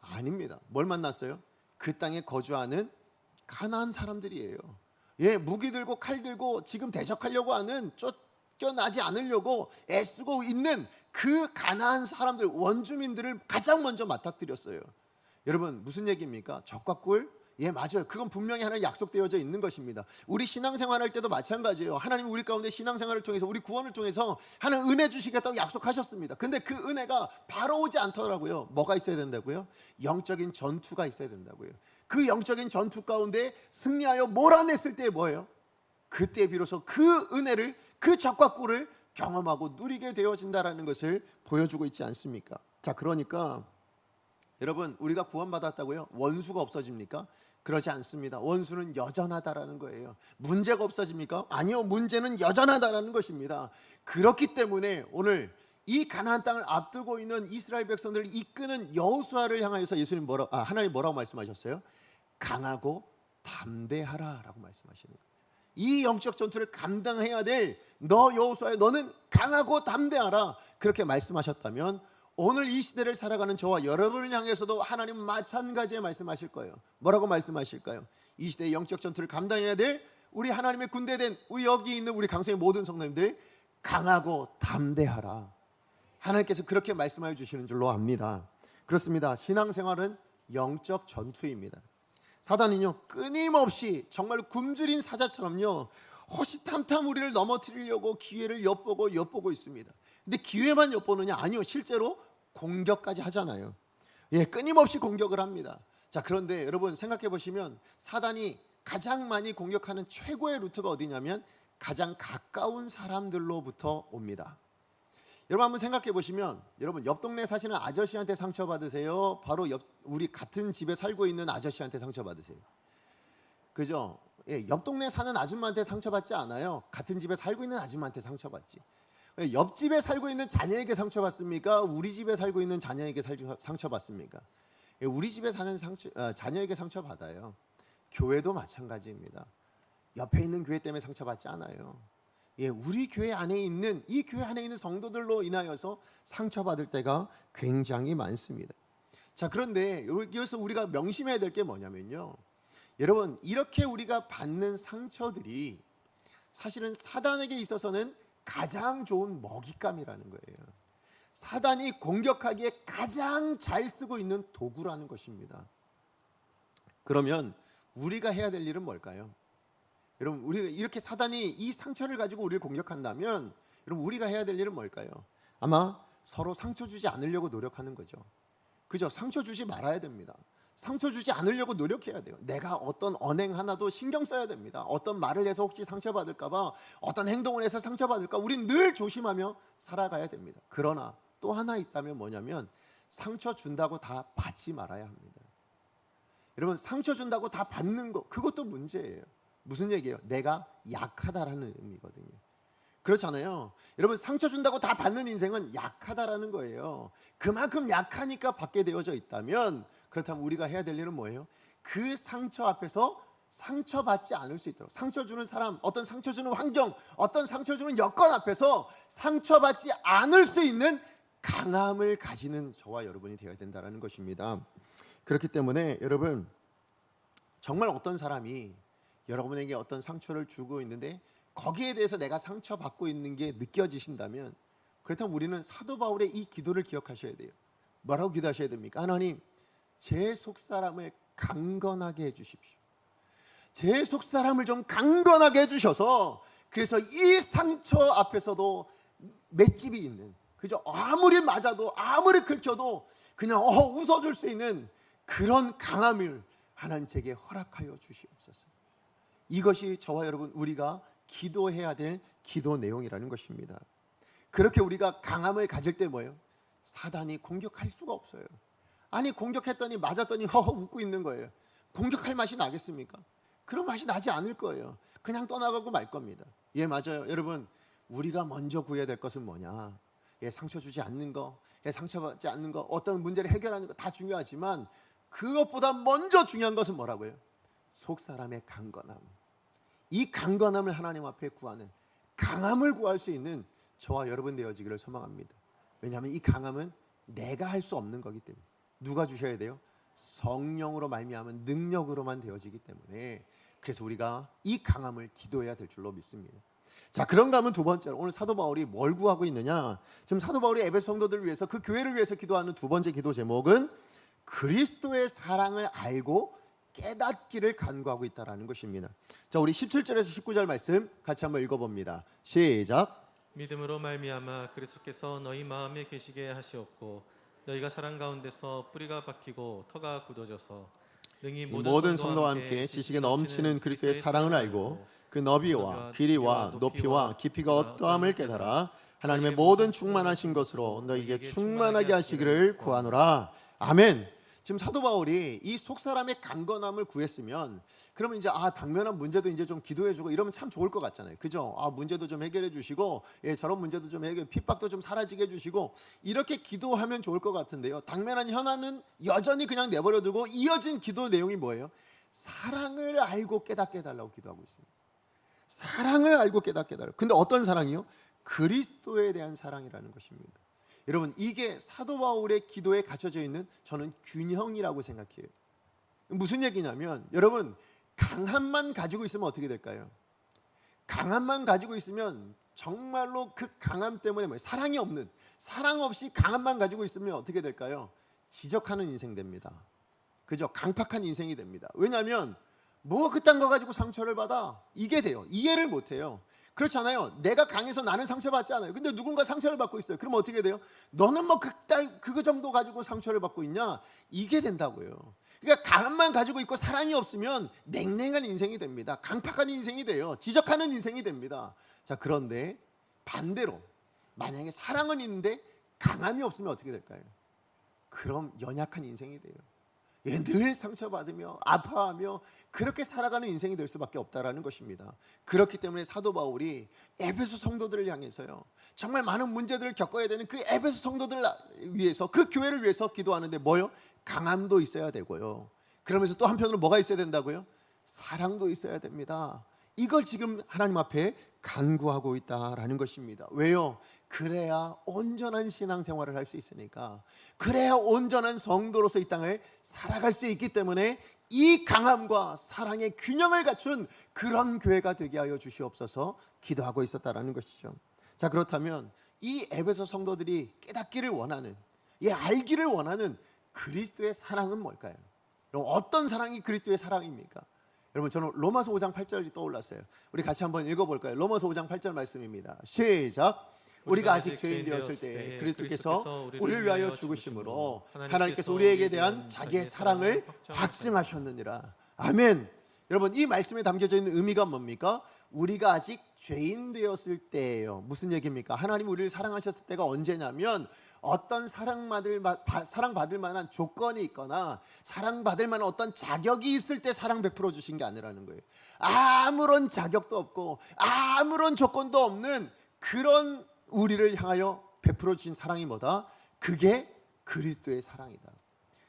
아닙니다. 뭘 만났어요? 그 땅에 거주하는 가나안 사람들이에요. 예, 무기 들고 칼 들고 지금 대적하려고 하는, 쫓겨나지 않으려고 애쓰고 있는 그 가나안 사람들, 원주민들을 가장 먼저 맞닥뜨렸어요. 여러분, 무슨 얘기입니까? 젖과 꿀? 예, 맞아요. 그건 분명히 하나님 약속되어져 있는 것입니다. 우리 신앙생활할 때도 마찬가지예요. 하나님이 우리 가운데 신앙생활을 통해서, 우리 구원을 통해서 하나님 은혜 주시겠다고 약속하셨습니다. 근데 그 은혜가 바로 오지 않더라고요. 뭐가 있어야 된다고요? 영적인 전투가 있어야 된다고요. 그 영적인 전투 가운데 승리하여 몰아냈을 때 뭐예요? 그때 비로소 그 은혜를, 그 젖과 꿀을 경험하고 누리게 되어진다라는 것을 보여주고 있지 않습니까? 자, 그러니까 여러분, 우리가 구원받았다고요? 원수가 없어집니까? 그러지 않습니다. 원수는 여전하다라는 거예요. 문제가 없어집니까? 아니요, 문제는 여전하다라는 것입니다. 그렇기 때문에 오늘 이 가나안 땅을 앞두고 있는 이스라엘 백성들을 이끄는 여호수아를 향하여서 하나님 뭐라고 말씀하셨어요? 강하고 담대하라라고 말씀하시는 거예요. 이 영적 전투를 감당해야 될 너 여호수아야, 너는 강하고 담대하라, 그렇게 말씀하셨다면 오늘 이 시대를 살아가는 저와 여러분을 향해서도 하나님 마찬가지의 말씀하실 거예요. 뭐라고 말씀하실까요? 이 시대의 영적 전투를 감당해야 될 우리 하나님의 군대된 우리 여기 있는 우리 강성의 모든 성도님들, 강하고 담대하라. 하나님께서 그렇게 말씀하여 주시는 줄로 압니다. 그렇습니다. 신앙생활은 영적 전투입니다. 사단은요, 끊임없이 정말 굶주린 사자처럼요, 호시탐탐 우리를 넘어뜨리려고 기회를 엿보고 있습니다. 근데 기회만 엿보느냐? 아니요, 실제로 공격까지 하잖아요. 예, 끊임없이 공격을 합니다. 자, 그런데 여러분 생각해 보시면 사단이 가장 많이 공격하는 최고의 루트가 어디냐면 가장 가까운 사람들로부터 옵니다. 여러분 한번 생각해 보시면, 여러분 옆 동네 사시는 아저씨한테 상처받으세요? 바로 우리 같은 집에 살고 있는 아저씨한테 상처받으세요? 그죠? 예, 옆 동네 사는 아줌마한테 상처받지 않아요. 같은 집에 살고 있는 아줌마한테 상처받지. 옆집에 살고 있는 자녀에게 상처받습니까? 우리 집에 살고 있는 자녀에게 상처받습니까? 예, 우리 집에 사는 자녀에게 상처받아요. 교회도 마찬가지입니다. 옆에 있는 교회 때문에 상처받지 않아요. 예, 우리 교회 안에 있는, 이 교회 안에 있는 성도들로 인하여서 상처받을 때가 굉장히 많습니다. 자, 그런데 여기서 우리가 명심해야 될 게 뭐냐면요, 여러분, 이렇게 우리가 받는 상처들이 사실은 사단에게 있어서는 가장 좋은 먹잇감이라는 거예요. 사단이 공격하기에 가장 잘 쓰고 있는 도구라는 것입니다. 그러면 우리가 해야 될 일은 뭘까요? 여러분, 우리가 이렇게 사단이 이 상처를 가지고 우리를 공격한다면 여러분, 우리가 해야 될 일은 뭘까요? 아마 서로 상처 주지 않으려고 노력하는 거죠. 그죠? 상처 주지 말아야 됩니다. 상처 주지 않으려고 노력해야 돼요. 내가 어떤 언행 하나도 신경 써야 됩니다. 어떤 말을 해서 혹시 상처받을까 봐, 어떤 행동을 해서 상처받을까, 우린 늘 조심하며 살아가야 됩니다. 그러나 또 하나 있다면 뭐냐면 상처 준다고 다 받지 말아야 합니다. 여러분, 상처 준다고 다 받는 거, 그것도 문제예요. 무슨 얘기예요? 내가 약하다라는 의미거든요. 그렇잖아요. 여러분, 상처 준다고 다 받는 인생은 약하다라는 거예요. 그만큼 약하니까 받게 되어져 있다면, 그렇다면 우리가 해야 될 일은 뭐예요? 그 상처 앞에서 상처받지 않을 수 있도록, 상처 주는 사람, 어떤 상처 주는 환경, 어떤 상처 주는 여건 앞에서 상처받지 않을 수 있는 강함을 가지는 저와 여러분이 되어야 된다는 것입니다. 그렇기 때문에 여러분, 정말 어떤 사람이 여러분에게 어떤 상처를 주고 있는데 거기에 대해서 내가 상처받고 있는 게 느껴지신다면, 그렇다면 우리는 사도 바울의 이 기도를 기억하셔야 돼요. 뭐라고 기도하셔야 됩니까? 하나님, 제 속사람을 강건하게 해주십시오. 제 속사람을 좀 강건하게 해주셔서, 그래서 이 상처 앞에서도 맷집이 있는, 그죠? 아무리 맞아도 아무리 긁혀도 그냥 웃어줄 수 있는 그런 강함을 하나님 제게 허락하여 주시옵소서. 이것이 저와 여러분, 우리가 기도해야 될 기도 내용이라는 것입니다. 그렇게 우리가 강함을 가질 때 뭐예요? 사단이 공격할 수가 없어요. 아니, 공격했더니 맞았더니 허허 웃고 있는 거예요. 공격할 맛이 나겠습니까? 그런 맛이 나지 않을 거예요. 그냥 떠나가고 말 겁니다. 예, 맞아요. 여러분, 우리가 먼저 구해야 될 것은 뭐냐? 예, 상처 주지 않는 거, 예, 상처받지 않는 거, 어떤 문제를 해결하는 거 다 중요하지만 그것보다 먼저 중요한 것은 뭐라고요? 속 사람의 강건함. 이 강건함을 하나님 앞에 구하는, 강함을 구할 수 있는 저와 여러분 되어지기를 소망합니다. 왜냐하면 이 강함은 내가 할 수 없는 거기 때문에. 누가 주셔야 돼요? 성령으로 말미암은 능력으로만 되어지기 때문에. 그래서 우리가 이 강함을 기도해야 될 줄로 믿습니다. 자, 그런가 하면 두 번째로 오늘 사도 바울이 뭘 구하고 있느냐? 지금 사도 바울이 에베소 성도들을 위해서, 그 교회를 위해서 기도하는 두 번째 기도 제목은 그리스도의 사랑을 알고 깨닫기를 간구하고 있다라는 것입니다. 자, 우리 17절에서 19절 말씀 같이 한번 읽어봅니다. 시작. 믿음으로 말미암아 그리스도께서 너희 마음에 계시게 하시옵고 너희가 사랑 가운데서 뿌리가 박히고 터가 굳어져서 능히 모든 성도와 함께 지식에 넘치는 그리스도의 사랑을 알고 그 너비와 길이와 높이와 깊이가 어떠함을 깨달아 하나님의 모든 충만하신 것으로 너희에게 충만하게 하시기를 구하노라. 아멘. 지금 사도 바울이 이 속사람의 강건함을 구했으면 그러면 이제 당면한 문제도 이제 좀 기도해주고 이러면 참 좋을 것 같잖아요. 그죠? 문제도 좀 해결해 주시고, 예, 저런 문제도 좀 해결, 핍박도 좀 사라지게 해주시고 이렇게 기도하면 좋을 것 같은데요. 당면한 현안은 여전히 그냥 내버려두고 이어진 기도 내용이 뭐예요? 사랑을 알고 깨닫게 해달라고 기도하고 있습니다. 사랑을 알고 깨닫게 해달라고. 근데 어떤 사랑이요? 그리스도에 대한 사랑이라는 것입니다. 여러분, 이게 사도 바울의 기도에 갖춰져 있는 저는 균형이라고 생각해요. 무슨 얘기냐면, 여러분, 강함만 가지고 있으면 어떻게 될까요? 강함만 가지고 있으면 정말로 그 강함 때문에 사랑이 없는, 사랑 없이 강함만 가지고 있으면 어떻게 될까요? 지적하는 인생 됩니다. 그죠? 강팍한 인생이 됩니다. 왜냐하면 뭐 그딴 거 가지고 상처를 받아? 이게 돼요. 이해를 못해요. 그렇잖아요. 내가 강해서 나는 상처받지 않아요. 근데 누군가 상처를 받고 있어요. 그럼 어떻게 돼요? 너는 뭐 그거 정도 가지고 상처를 받고 있냐? 이게 된다고요. 그러니까 강함만 가지고 있고 사랑이 없으면 냉랭한 인생이 됩니다. 강팍한 인생이 돼요. 지적하는 인생이 됩니다. 자, 그런데 반대로 만약에 사랑은 있는데 강함이 없으면 어떻게 될까요? 그럼 연약한 인생이 돼요. 예, 늘 상처받으며 아파하며 그렇게 살아가는 인생이 될 수밖에 없다라는 것입니다. 그렇기 때문에 사도 바울이 에베소 성도들을 향해서요, 정말 많은 문제들을 겪어야 되는 그 에베소 성도들을 위해서, 그 교회를 위해서 기도하는데 뭐요? 강함도 있어야 되고요, 그러면서 또 한편으로 뭐가 있어야 된다고요? 사랑도 있어야 됩니다. 이걸 지금 하나님 앞에 간구하고 있다라는 것입니다. 왜요? 그래야 온전한 신앙생활을 할 수 있으니까, 그래야 온전한 성도로서 이 땅을 살아갈 수 있기 때문에 이 강함과 사랑의 균형을 갖춘 그런 교회가 되게 하여 주시옵소서 기도하고 있었다라는 것이죠. 자, 그렇다면 이 에베소 성도들이 깨닫기를 원하는, 알기를 원하는 그리스도의 사랑은 뭘까요? 여러분, 어떤 사랑이 그리스도의 사랑입니까? 여러분, 저는 로마서 5장 8절이 떠올랐어요. 우리 같이 한번 읽어볼까요? 로마서 5장 8절 말씀입니다. 시작. 우리가 아직 죄인 되었을 때 그리스도께서 우리를 위하여 죽으심으로 하나님께서 우리에게 대한 자기의 사랑을 확증하셨느니라. 아멘. 여러분, 이 말씀에 담겨져 있는 의미가 뭡니까? 우리가 아직 죄인 되었을 때예요. 무슨 얘기입니까? 하나님 우리를 사랑하셨을 때가 언제냐면, 어떤 사랑받을 만한 조건이 있거나 사랑받을 만한 어떤 자격이 있을 때 사랑 베풀어 주신 게 아니라는 거예요. 아무런 자격도 없고 아무런 조건도 없는 그런 우리를 향하여 베풀어 주신 사랑이 뭐다? 그게 그리스도의 사랑이다.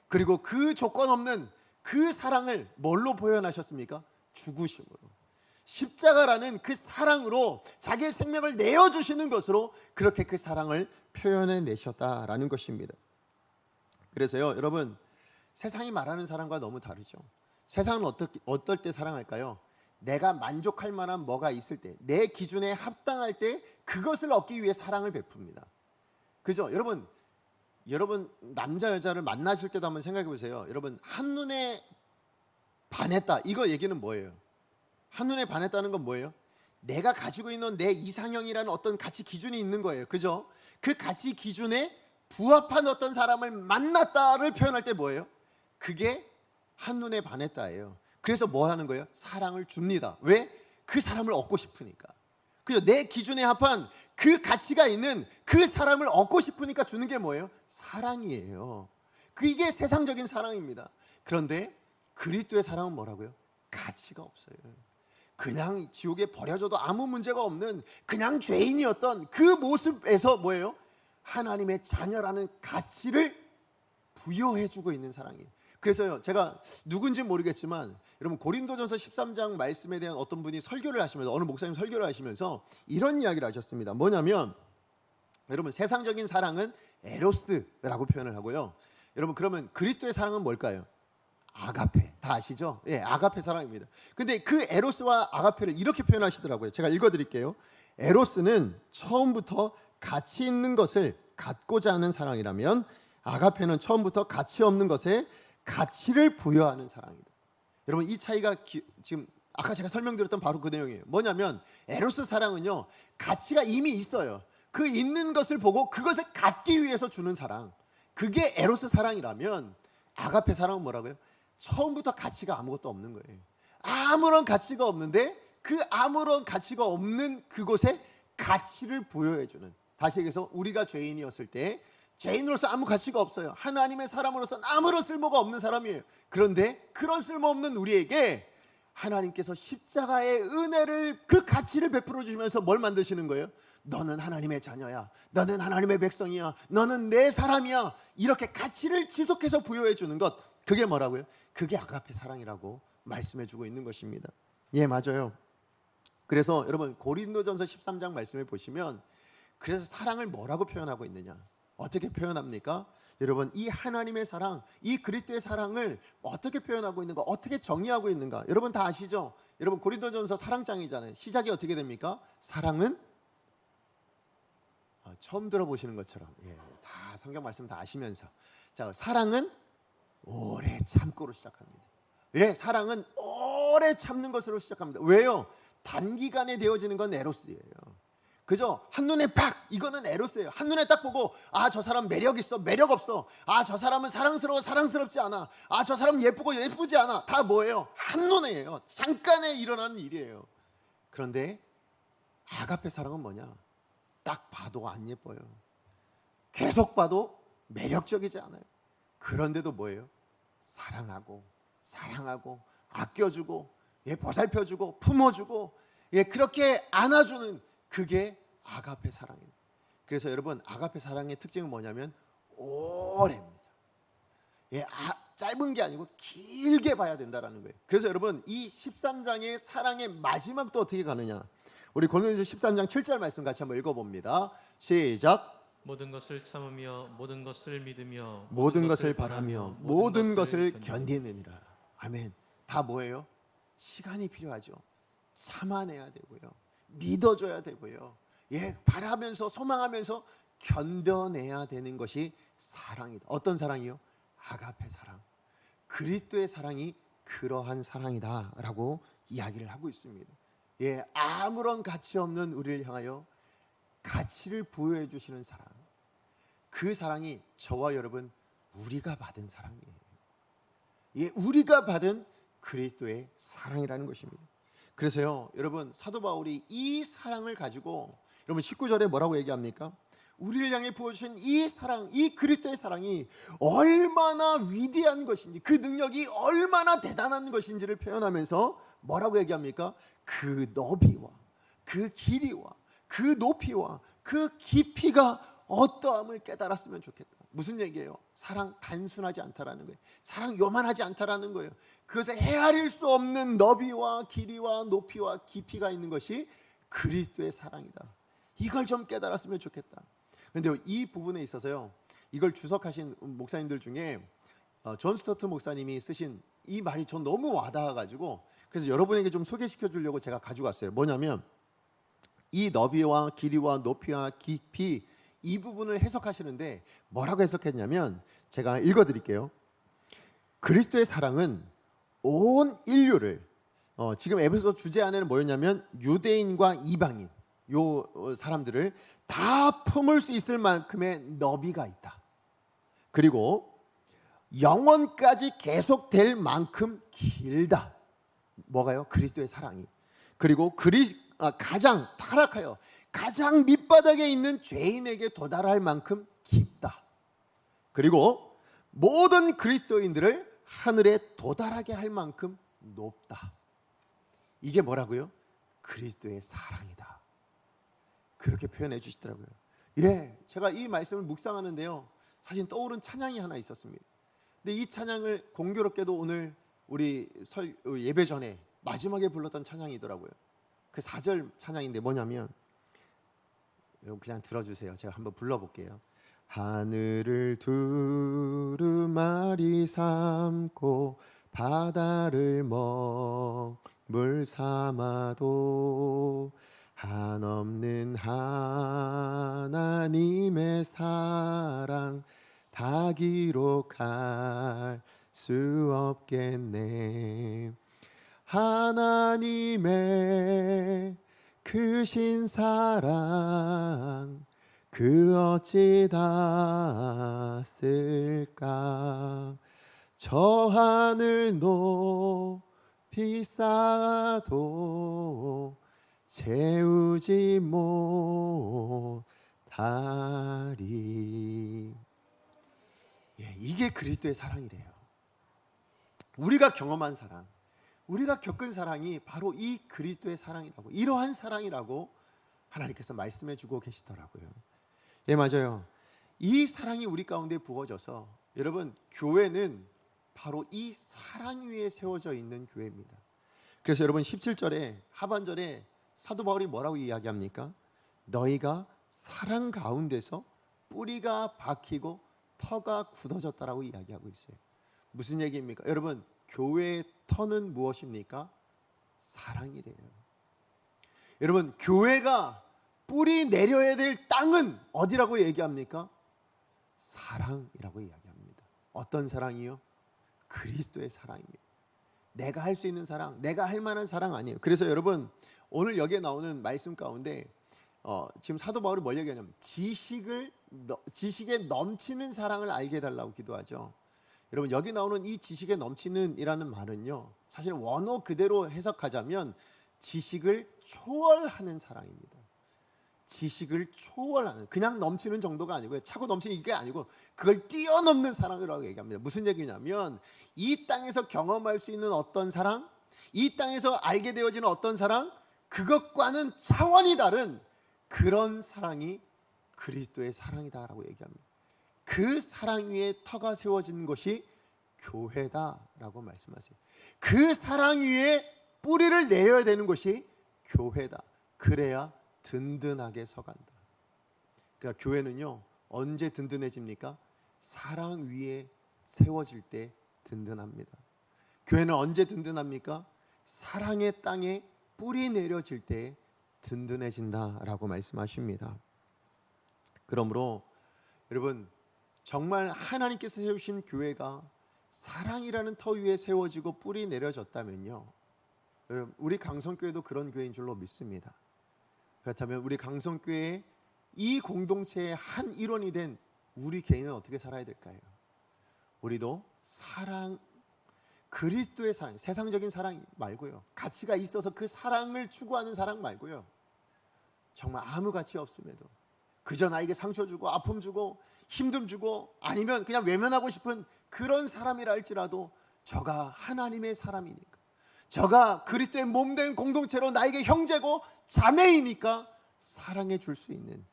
그리고 그 조건 없는 그 사랑을 뭘로 표현하셨습니까? 죽으심으로, 십자가라는 그 사랑으로 자기의 생명을 내어주시는 것으로 그렇게 그 사랑을 표현해 내셨다라는 것입니다. 그래서요, 여러분, 세상이 말하는 사랑과 너무 다르죠. 세상은 어떨 때 사랑할까요? 내가 만족할 만한 뭐가 있을 때, 내 기준에 합당할 때 그것을 얻기 위해 사랑을 베풉니다. 그죠? 여러분 남자 여자를 만나실 때도 한번 생각해 보세요. 여러분, 한눈에 반했다, 이거 얘기는 뭐예요? 한눈에 반했다는 건 뭐예요? 내가 가지고 있는 내 이상형이라는 어떤 가치 기준이 있는 거예요. 그죠? 그 가치 기준에 부합한 어떤 사람을 만났다를 표현할 때 뭐예요? 그게 한눈에 반했다예요. 그래서 뭐 하는 거예요? 사랑을 줍니다. 왜? 그 사람을 얻고 싶으니까. 그죠? 내 기준에 합한 그 가치가 있는 그 사람을 얻고 싶으니까 주는 게 뭐예요? 사랑이에요. 그게 세상적인 사랑입니다. 그런데 그리스도의 사랑은 뭐라고요? 가치가 없어요. 그냥 지옥에 버려져도 아무 문제가 없는 그냥 죄인이었던 그 모습에서 뭐예요? 하나님의 자녀라는 가치를 부여해주고 있는 사랑이에요. 그래서요, 제가 누군지 모르겠지만 여러분 고린도전서 13장 말씀에 대한 어떤 분이 설교를 하시면서, 어느 목사님 설교를 하시면서 이런 이야기를 하셨습니다. 뭐냐면, 여러분 세상적인 사랑은 에로스라고 표현을 하고요, 여러분 그러면 그리스도의 사랑은 뭘까요? 아가페. 다 아시죠? 예, 아가페 사랑입니다. 근데 그 에로스와 아가페를 이렇게 표현하시더라고요. 제가 읽어드릴게요. 에로스는 처음부터 가치 있는 것을 갖고자 하는 사랑이라면, 아가페는 처음부터 가치 없는 것에 가치를 부여하는 사랑이다. 여러분 이 차이가 지금 아까 제가 설명드렸던 바로 그 내용이에요. 뭐냐면 에로스 사랑은요, 가치가 이미 있어요. 그 있는 것을 보고 그것을 갖기 위해서 주는 사랑, 그게 에로스 사랑이라면, 아가페 사랑은 뭐라고요? 처음부터 가치가 아무것도 없는 거예요. 아무런 가치가 없는데 그 아무런 가치가 없는 그곳에 가치를 부여해주는, 다시 얘기해서 우리가 죄인이었을 때 죄인으로서 아무 가치가 없어요. 하나님의 사람으로서는 아무런 쓸모가 없는 사람이에요. 그런데 그런 쓸모없는 우리에게 하나님께서 십자가의 은혜를, 그 가치를 베풀어 주시면서 뭘 만드시는 거예요? 너는 하나님의 자녀야, 너는 하나님의 백성이야, 너는 내 사람이야, 이렇게 가치를 지속해서 부여해 주는 것, 그게 뭐라고요? 그게 아가페 사랑이라고 말씀해 주고 있는 것입니다. 예, 맞아요. 그래서 여러분 고린도전서 13장 말씀을 보시면, 그래서 사랑을 뭐라고 표현하고 있느냐, 어떻게 표현합니까? 여러분 이 하나님의 사랑, 이 그리스도의 사랑을 어떻게 표현하고 있는가, 어떻게 정의하고 있는가, 여러분 다 아시죠? 여러분 고린도전서 사랑장이잖아요. 시작이 어떻게 됩니까? 사랑은 처음 들어보시는 것처럼, 예, 다 성경 말씀 다 아시면서, 자, 사랑은 오래 참고로 시작합니다. 예, 사랑은 오래 참는 것으로 시작합니다. 왜요? 단기간에 되어지는 건 에로스예요. 그죠? 한눈에 팍, 이거는 에로스예요. 한눈에 딱 보고, 아, 저 사람 매력 있어, 매력 없어, 아, 저 사람은 사랑스러워, 사랑스럽지 않아, 아, 저 사람 예쁘고 예쁘지 않아, 다 뭐예요? 한눈에예요. 잠깐에 일어나는 일이에요. 그런데 아가페 사랑은 뭐냐? 딱 봐도 안 예뻐요. 계속 봐도 매력적이지 않아요. 그런데도 뭐예요? 사랑하고 사랑하고 아껴주고, 예, 보살펴주고 품어주고, 예, 그렇게 안아주는, 그게 아가페 사랑입니다. 그래서 여러분 아가페 사랑의 특징은 뭐냐면 오래입니다. 예, 짧은 게 아니고 길게 봐야 된다라는 거예요. 그래서 여러분 이 13장의 사랑의 마지막도 어떻게 가느냐, 우리 고린도전서 13장 7절 말씀 같이 한번 읽어봅니다. 시작. 모든 것을 참으며 모든 것을 믿으며 모든 것을 바라며 모든 것을 견디느니라. 아멘. 다 뭐예요? 시간이 필요하죠. 참아내야 되고요, 믿어줘야 되고요, 예, 바라면서 소망하면서 견뎌내야 되는 것이 사랑이다. 어떤 사랑이요? 아가페 사랑. 그리스도의 사랑이 그러한 사랑이다라고 이야기를 하고 있습니다. 예, 아무런 가치 없는 우리를 향하여 가치를 부여해 주시는 사랑, 그 사랑이 저와 여러분 우리가 받은 사랑이에요. 예, 우리가 받은 그리스도의 사랑이라는 것입니다. 그래서요 여러분 사도 바울이 이 사랑을 가지고, 여러분 19절에 뭐라고 얘기합니까? 우리를 향해 부어주신 이 사랑, 이 그리스도의 사랑이 얼마나 위대한 것인지, 그 능력이 얼마나 대단한 것인지를 표현하면서 뭐라고 얘기합니까? 그 너비와 그 길이와 그 높이와 그 깊이가 어떠함을 깨달았으면 좋겠다. 무슨 얘기예요? 사랑 단순하지 않다라는 거예요. 사랑 요만하지 않다라는 거예요. 그것을 헤아릴 수 없는 너비와 길이와 높이와 깊이가 있는 것이 그리스도의 사랑이다. 이걸 좀 깨달았으면 좋겠다. 그런데 이 부분에 있어서요, 이걸 주석하신 목사님들 중에 존 스토트 목사님이 쓰신 이 말이 전 너무 와닿아가지고, 그래서 여러분에게 좀 소개시켜 주려고 제가 가지고 왔어요. 뭐냐면 이 너비와 길이와 높이와 깊이, 이 부분을 해석하시는데 뭐라고 해석했냐면, 제가 읽어드릴게요. 그리스도의 사랑은 온 인류를, 지금 에베소 주제 안에는 뭐였냐면 유대인과 이방인, 요 사람들을 다 품을 수 있을 만큼의 너비가 있다. 그리고 영원까지 계속될 만큼 길다. 뭐가요? 그리스도의 사랑이. 그리고 가장 타락하여 가장 밑바닥에 있는 죄인에게 도달할 만큼 깊다. 그리고 모든 그리스도인들을 하늘에 도달하게 할 만큼 높다. 이게 뭐라고요? 그리스도의 사랑이다. 그렇게 표현해 주시더라고요. 예, 제가 이 말씀을 묵상하는데요, 사실 떠오른 찬양이 하나 있었습니다. 근데 이 찬양을 공교롭게도 오늘 우리 예배 전에 마지막에 불렀던 찬양이더라고요. 그 4절 찬양인데 뭐냐면, 여러분 그냥 들어주세요. 제가 한번 불러볼게요. 하늘을 두루마리 삼고 바다를 먹물 삼아도 한없는 하나님의 사랑 다 기록할 수 없겠네. 하나님의 크신 사랑 그 어찌 닿았을까. 저 하늘 높이 쌓아도 채우지 못하리. 예, 이게 그리스도의 사랑이래요. 우리가 경험한 사랑, 우리가 겪은 사랑이 바로 이 그리스도의 사랑이라고, 이러한 사랑이라고 하나님께서 말씀해 주고 계시더라고요. 예, 맞아요. 이 사랑이 우리 가운데 부어져서, 여러분, 교회는 바로 이 사랑 위에 세워져 있는 교회입니다. 그래서 여러분 17절에 하반절에 사도 바울이 뭐라고 이야기합니까? 너희가 사랑 가운데서 뿌리가 박히고 터가 굳어졌다라고 이야기하고 있어요. 무슨 얘기입니까? 여러분, 교회의 터는 무엇입니까? 사랑이래요. 여러분, 교회가 뿌리 내려야 될 땅은 어디라고 얘기합니까? 사랑이라고 이야기합니다. 어떤 사랑이요? 그리스도의 사랑입니다. 내가 할 수 있는 사랑, 내가 할 만한 사랑 아니에요. 그래서 여러분, 오늘 여기에 나오는 말씀 가운데 지금 사도 바울이 뭘 얘기하냐면 지식에 넘치는 사랑을 알게 해달라고 기도하죠. 여러분, 여기 나오는 이 지식에 넘치는 이라는 말은요, 사실 원어 그대로 해석하자면 지식을 초월하는 사랑입니다. 지식을 초월하는, 그냥 넘치는 정도가 아니고요, 차고 넘치는 이게 아니고 그걸 뛰어넘는 사랑이라고 얘기합니다. 무슨 얘기냐면 이 땅에서 경험할 수 있는 어떤 사랑, 이 땅에서 알게 되어지는 어떤 사랑, 그것과는 차원이 다른 그런 사랑이 그리스도의 사랑이다라고 얘기합니다. 그 사랑 위에 터가 세워진 것이 교회다라고 말씀하세요. 그 사랑 위에 뿌리를 내려야 되는 것이 교회다. 그래야 든든하게 서간다. 그러니까 교회는요, 언제 든든해집니까? 사랑 위에 세워질 때 든든합니다. 교회는 언제 든든합니까? 사랑의 땅에 뿌리 내려질 때 든든해진다라고 말씀하십니다. 그러므로 여러분, 정말 하나님께서 세우신 교회가 사랑이라는 터 위에 세워지고 뿌리 내려졌다면요, 여러분, 우리 강성교회도 그런 교회인 줄로 믿습니다. 그렇다면 우리 강성교회의 이 공동체의 한 일원이 된 우리 개인은 어떻게 살아야 될까요? 우리도 사랑, 그리스도의 사랑, 세상적인 사랑 말고요, 가치가 있어서 그 사랑을 추구하는 사랑 말고요, 정말 아무 가치 없음에도 그저 나에게 상처 주고 아픔 주고 힘듦 주고 아니면 그냥 외면하고 싶은 그런 사람이라 할지라도 저가 하나님의 사람이니까, 저가 그리스도의 몸된 공동체로 나에게 형제고 자매이니까 사랑해 줄 수 있는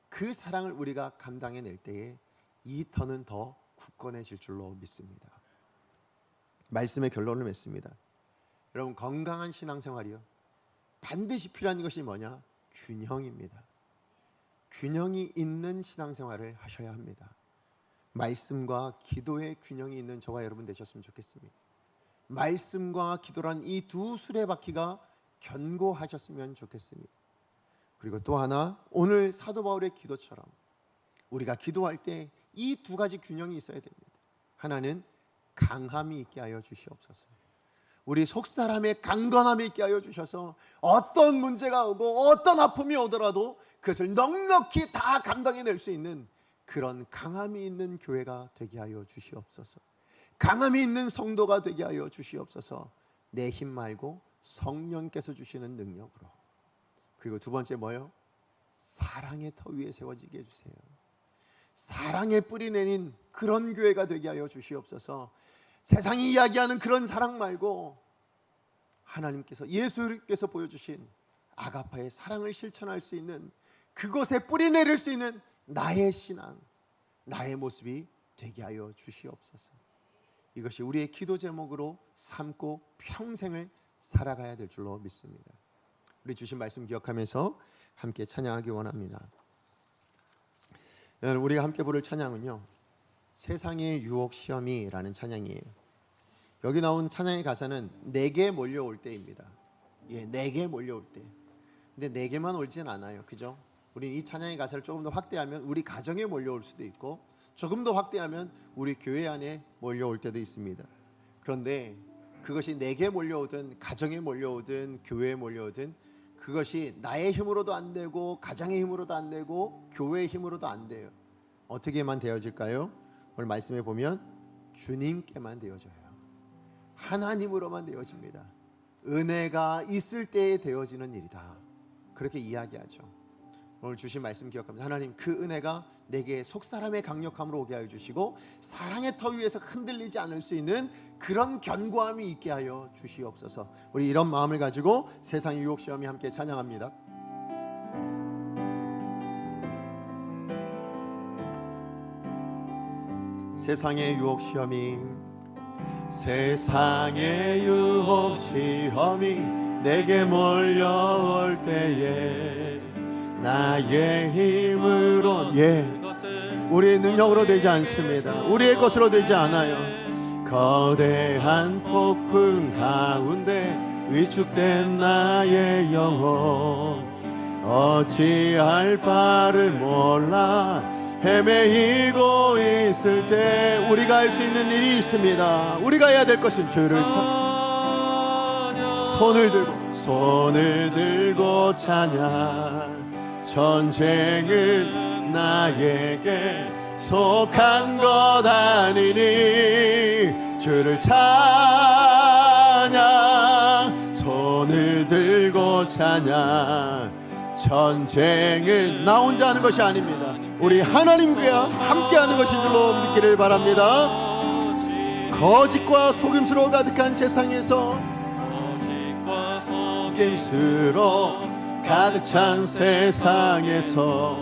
그 사랑을 우리가 감당해낼 때에 이 터는 더 굳건해질 줄로 믿습니다. 말씀의 결론을 맺습니다. 여러분, 건강한 신앙생활이요, 반드시 필요한 것이 뭐냐? 균형입니다. 균형이 있는 신앙생활을 하셔야 합니다. 말씀과 기도의 균형이 있는 저와 여러분 되셨으면 좋겠습니다. 말씀과 기도란 이 두 수레바퀴가 견고하셨으면 좋겠습니다. 그리고 또 하나, 오늘 사도 바울의 기도처럼 우리가 기도할 때 이 두 가지 균형이 있어야 됩니다. 하나는 강함이 있게 하여 주시옵소서. 우리 속사람의 강건함이 있게 하여 주셔서 어떤 문제가 오고 어떤 아픔이 오더라도 그것을 넉넉히 다 감당해낼 수 있는 그런 강함이 있는 교회가 되게 하여 주시옵소서. 강함이 있는 성도가 되게 하여 주시옵소서. 내 힘 말고 성령께서 주시는 능력으로. 그리고 두 번째 뭐요? 사랑의 터 위에 세워지게 해주세요. 사랑의 뿌리 내린 그런 교회가 되게 하여 주시옵소서. 세상이 이야기하는 그런 사랑 말고 하나님께서 예수님께서 보여주신 아가파의 사랑을 실천할 수 있는, 그것에 뿌리 내릴 수 있는 나의 신앙, 나의 모습이 되게 하여 주시옵소서. 이것이 우리의 기도 제목으로 삼고 평생을 살아가야 될 줄로 믿습니다. 우리 주신 말씀 기억하면서 함께 찬양하기 원합니다. 우리가 함께 부를 찬양은요, 세상의 유혹 시험이라는 찬양이에요. 여기 나온 찬양의 가사는 내게 몰려올 때입니다. 내게 몰려올 때. 근데 내게만 올진 않아요, 그죠? 우리 이 찬양의 가사를 조금 더 확대하면 우리 가정에 몰려올 수도 있고, 조금 더 확대하면 우리 교회 안에 몰려올 때도 있습니다. 그런데 그것이 내게 몰려오든 가정에 몰려오든 교회에 몰려오든 그것이 나의 힘으로도 안 되고 가정의 힘으로도 안 되고 교회의 힘으로도 안 돼요. 어떻게만 되어질까요? 오늘 말씀에 보면 주님께만 되어져요. 하나님으로만 되어집니다. 은혜가 있을 때에 되어지는 일이다, 그렇게 이야기하죠. 오늘 주신 말씀 기억합니다. 하나님, 그 은혜가 내게 속사람의 강력함으로 오게 하여 주시고 사랑의 터 위에서 흔들리지 않을 수 있는 그런 견고함이 있게 하여 주시옵소서. 우리 이런 마음을 가지고 세상의 유혹 시험이 함께 찬양합니다. 세상의 유혹 시험이, 세상의 유혹 시험이 내게 몰려올 때에 나의 힘으로, 우리의 능력으로 되지 않습니다. 우리의 것으로 되지 않아요. 거대한 폭풍 가운데 위축된 나의 영혼, 어찌할 바를 몰라 헤매이고 있을 때 우리가 할 수 있는 일이 있습니다. 우리가 해야 될 것은 주를 손을 들고 찬양. 전쟁은 나에게 속한 것 아니니 주를 찬양. 손을 들고 찬양. 전쟁은 나 혼자 하는 것이 아닙니다. 우리 하나님과 함께하는 것인 줄로 믿기를 바랍니다. 거짓과 속임수로 가득한 세상에서, 속임수로 가득 찬 세상에서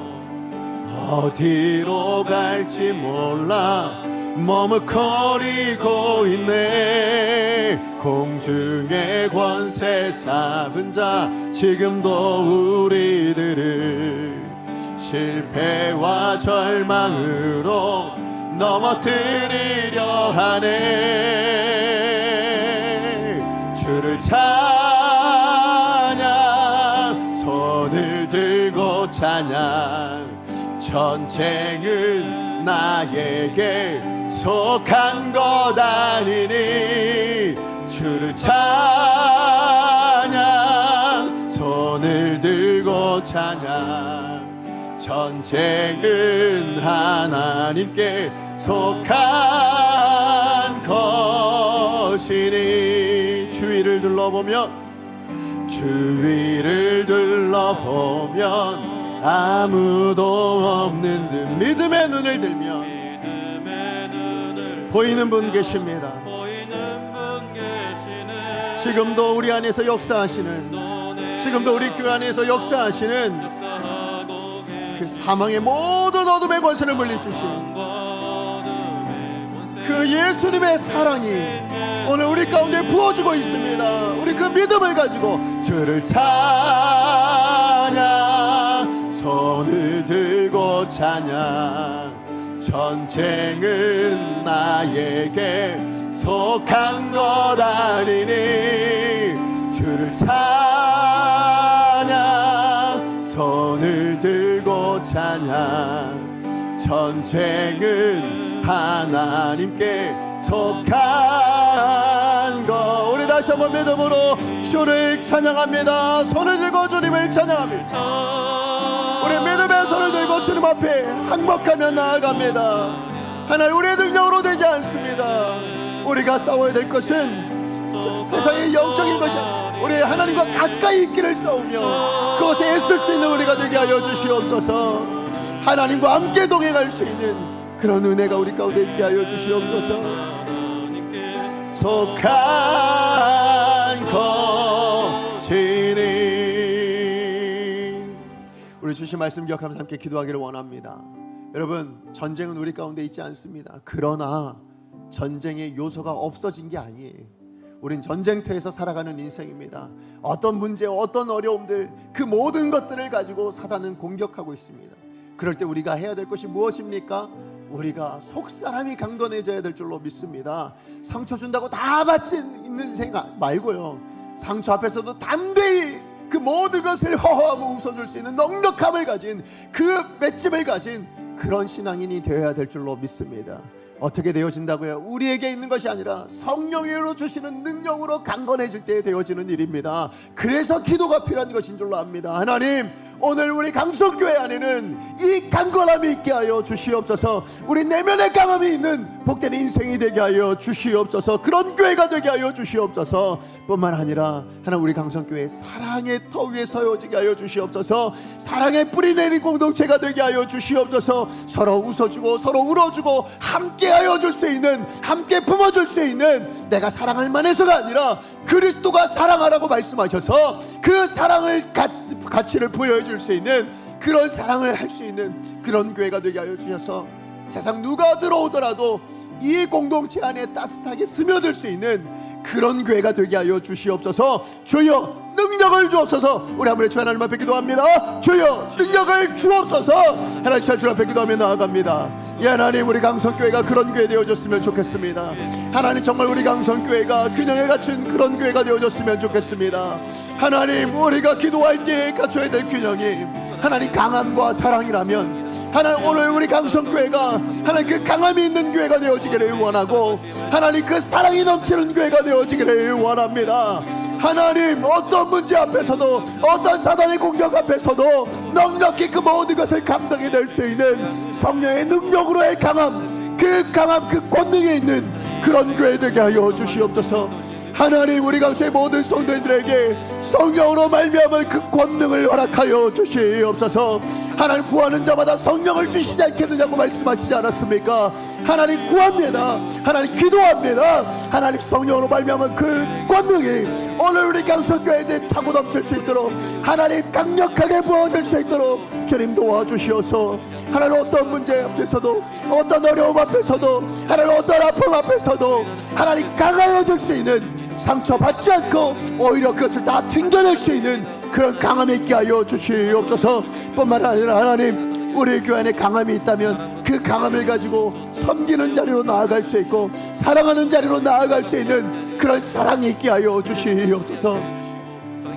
어디로 갈지 몰라 머뭇거리고 있네. 공중의 권세 잡은 자 지금도 우리들을 실패와 절망으로 넘어뜨리려 하네. 주를 찬양. 손을 들고 찬양. 전쟁은 나에게 속한 것 아니니 주를 찬양. 손을 들고 찬양. 전쟁은 하나님께 속한 것이니. 주위를 둘러보면 아무도 없는 듯 믿음의 눈을 들면 보이는 분 계십니다. 지금도 우리 안에서 역사하시는, 지금도 우리 교회 안에서 역사하시는 그 사망의 모든 어둠의 권세를 물리치신 그 예수님의 사랑이 오늘 우리 가운데 부어지고 있습니다. 우리 그 믿음을 가지고 주를 찬양. 손을 들고 찬양. 전쟁은 나에게 속한 것 아니니 주를 찬양. 손을 들고 찬양. 전쟁은 하나님께 속한 것. 우리 다시 한번 믿음으로 주를 찬양합니다. 손을 들고 주님을 찬양합니다. 우리 믿음의 손을 들고 주님 앞에 항복하며 나아갑니다. 하나님, 우리의 능력으로 되지 않습니다. 우리가 싸워야 될 것은 세상의 영적인 것이 우리 하나님과 가까이 있기를 싸우며 그것에 애쓸 수 있는 우리가 되게 하여 주시옵소서. 하나님과 함께 동행할 수 있는 그런 은혜가 우리 가운데 있게 하여 주시옵소서. 속한 것 우리 주신 말씀 기억하면서 함께 기도하기를 원합니다. 여러분, 전쟁은 우리 가운데 있지 않습니다. 그러나 전쟁의 요소가 없어진 게 아니에요. 우린 전쟁터에서 살아가는 인생입니다. 어떤 문제, 어떤 어려움들, 그 모든 것들을 가지고 사단은 공격하고 있습니다. 그럴 때 우리가 해야 될 것이 무엇입니까? 우리가 속사람이 강건해져야 될 줄로 믿습니다. 상처 준다고 다 받지 있는 생각 말고요, 상처 앞에서도 담대히 그 모든 것을 허허하고 웃어줄 수 있는 넉넉함을 가진, 그 맷집을 가진 그런 신앙인이 되어야 될 줄로 믿습니다. 어떻게 되어진다고요? 우리에게 있는 것이 아니라 성령으로 주시는 능력으로 강건해질 때 되어지는 일입니다. 그래서 기도가 필요한 것인 줄로 압니다. 하나님, 오늘 우리 강성교회 안에는 이 강건함이 있게 하여 주시옵소서. 우리 내면의 강함이 있는 복된 인생이 되게 하여 주시옵소서. 그런 교회가 되게 하여 주시옵소서. 뿐만 아니라 하나님, 우리 강성교회 사랑의 터 위에 서어지게 하여 주시옵소서. 사랑의 뿌리 내린 공동체가 되게 하여 주시옵소서. 서로 웃어주고 서로 울어주고 함께 하여 줄 수 있는, 함께 품어줄 수 있는, 내가 사랑할 만해서가 아니라 그리스도가 사랑하라고 말씀하셔서 그 사랑을 가치를 부여해줄 수 있는, 그런 사랑을 할 수 있는 그런 교회가 되게 하여 주셔서 세상 누가 들어오더라도 이 공동체 안에 따뜻하게 스며들 수 있는 그런 교회가 되게 하여 주시옵소서. 주여 능력을 주옵소서. 우리 한번 주 하나님 앞에 기도합니다. 주여 능력을 주옵소서. 하나님 주 앞에 기도하며 나아갑니다. 예, 하나님, 우리 강성교회가 그런 교회 되어졌으면 좋겠습니다. 하나님, 정말 우리 강성교회가 균형에 갖춘 그런 교회가 되어졌으면 좋겠습니다. 하나님, 우리가 기도할 때 갖춰야 될 균형이 하나님 강함과 사랑이라면, 하나님, 오늘 우리 강성교회가 하나님 그 강함이 있는 교회가 되어지기를 원하고, 하나님 그 사랑이 넘치는 교회가 되어지기를 원합니다. 하나님, 어떤 문제 앞에서도, 어떤 사단의 공격 앞에서도 넉넉히 그 모든 것을 감당해낼 수 있는 성령의 능력으로의 강함, 그 강함, 그 권능이 있는 그런 교회 되게 하여 주시옵소서. 하나님, 우리 강소의 모든 성도들에게 성령으로 말미암은 그 권능을 허락하여 주시옵소서. 하나님, 구하는 자마다 성령을 주시지 않겠느냐고 말씀하시지 않았습니까? 하나님, 구합니다. 하나님, 기도합니다. 하나님, 성령으로 말미암은 그 권능이 오늘 우리 강성교회에 차고 넘칠 수 있도록, 하나님, 강력하게 부어질 수 있도록 주님 도와주시옵소서. 하나님, 어떤 문제 앞에서도, 어떤 어려움 앞에서도, 하나님, 어떤 아픔 앞에서도 하나님 강하여질 수 있는, 상처받지 않고 오히려 그것을 다 튕겨낼 수 있는 그런 강함이 있게 하여 주시옵소서. 뿐만 아니라 하나님, 우리 교회 안에 강함이 있다면 그 강함을 가지고 섬기는 자리로 나아갈 수 있고 사랑하는 자리로 나아갈 수 있는 그런 사랑이 있게 하여 주시옵소서.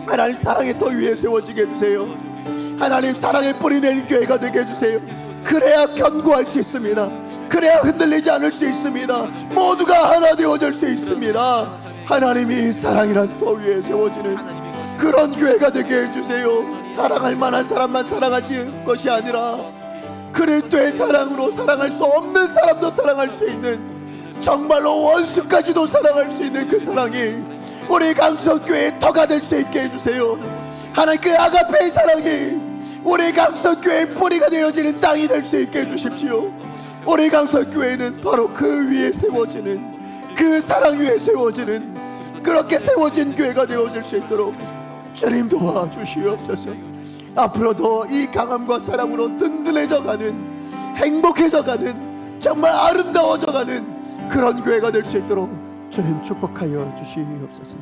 하나님, 사랑의 터 위에 세워지게 해주세요. 하나님, 사랑의 뿌리 내린 교회가 되게 해주세요. 그래야 견고할 수 있습니다. 그래야 흔들리지 않을 수 있습니다. 모두가 하나 되어질 수 있습니다. 하나님이 사랑이란 터 위에 세워지는 그런 교회가 되게 해주세요. 사랑할 만한 사람만 사랑하지 것이 아니라 그리스도의 사랑으로 사랑할 수 없는 사람도 사랑할 수 있는, 정말로 원수까지도 사랑할 수 있는 그 사랑이 우리 강성교회의 터가 될 수 있게 해주세요. 하나님, 그 아가페의 사랑이 우리 강성교회의 뿌리가 되어지는 땅이 될 수 있게 해주십시오. 우리 강성교회는 바로 그 위에 세워지는, 그 사랑 위에 세워지는, 그렇게 세워진 교회가 되어질 수 있도록 주님 도와주시옵소서. 앞으로도 이 강함과 사랑으로 든든해져가는, 행복해져가는, 정말 아름다워져가는 그런 교회가 될 수 있도록 주님 축복하여 주시옵소서.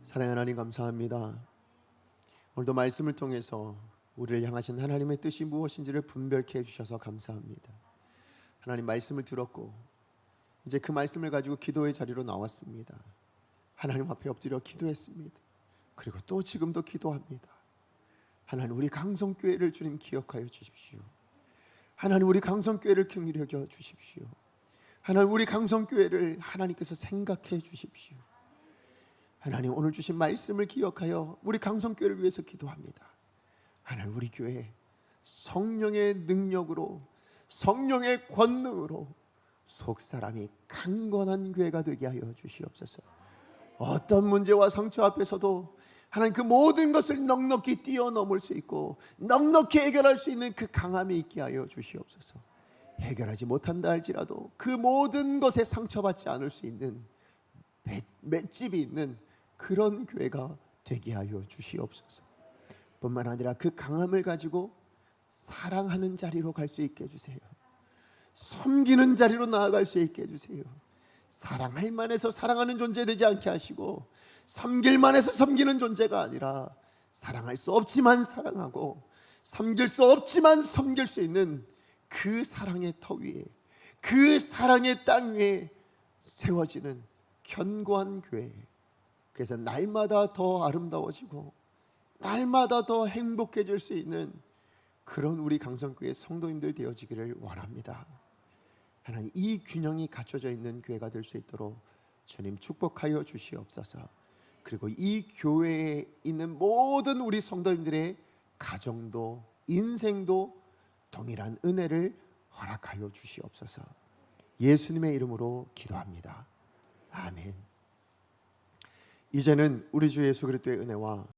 사랑하는 하나님, 감사합니다. 오늘도 말씀을 통해서 우리를 향하신 하나님의 뜻이 무엇인지를 분별케 해주셔서 감사합니다. 하나님, 말씀을 들었고 이제 그 말씀을 가지고 기도의 자리로 나왔습니다. 하나님 앞에 엎드려 기도했습니다. 그리고 또 지금도 기도합니다. 하나님, 우리 강성교회를 주님 기억하여 주십시오. 하나님, 우리 강성교회를 긍휼히 여겨 주십시오. 하나님, 우리 강성교회를 하나님께서 생각해 주십시오. 하나님, 오늘 주신 말씀을 기억하여 우리 강성교회를 위해서 기도합니다. 하나님, 우리 교회 성령의 능력으로, 성령의 권능으로 속사람이 강건한 교회가 되게 하여 주시옵소서. 어떤 문제와 상처 앞에서도 하나님, 그 모든 것을 넉넉히 뛰어넘을 수 있고 넉넉히 해결할 수 있는 그 강함이 있게 하여 주시옵소서. 해결하지 못한다 할지라도 그 모든 것에 상처받지 않을 수 있는 맷집이 있는 그런 교회가 되게 하여 주시옵소서. 뿐만 아니라 그 강함을 가지고 사랑하는 자리로 갈 수 있게 해주세요. 섬기는 자리로 나아갈 수 있게 해주세요. 사랑할 만해서 사랑하는 존재 되지 않게 하시고, 섬길 만해서 섬기는 존재가 아니라 사랑할 수 없지만 사랑하고 섬길 수 없지만 섬길 수 있는 그 사랑의 터 위에, 그 사랑의 땅 위에 세워지는 견고한 교회, 그래서 날마다 더 아름다워지고 날마다 더 행복해질 수 있는 그런 우리 강성교회 성도님들 되어지기를 원합니다. 하나님, 이 균형이 갖춰져 있는 교회가 될 수 있도록 주님 축복하여 주시옵소서. 그리고 이 교회에 있는 모든 우리 성도님들의 가정도 인생도 동일한 은혜를 허락하여 주시옵소서. 예수님의 이름으로 기도합니다. 아멘. 이제는 우리 주 예수 그리스도의 은혜와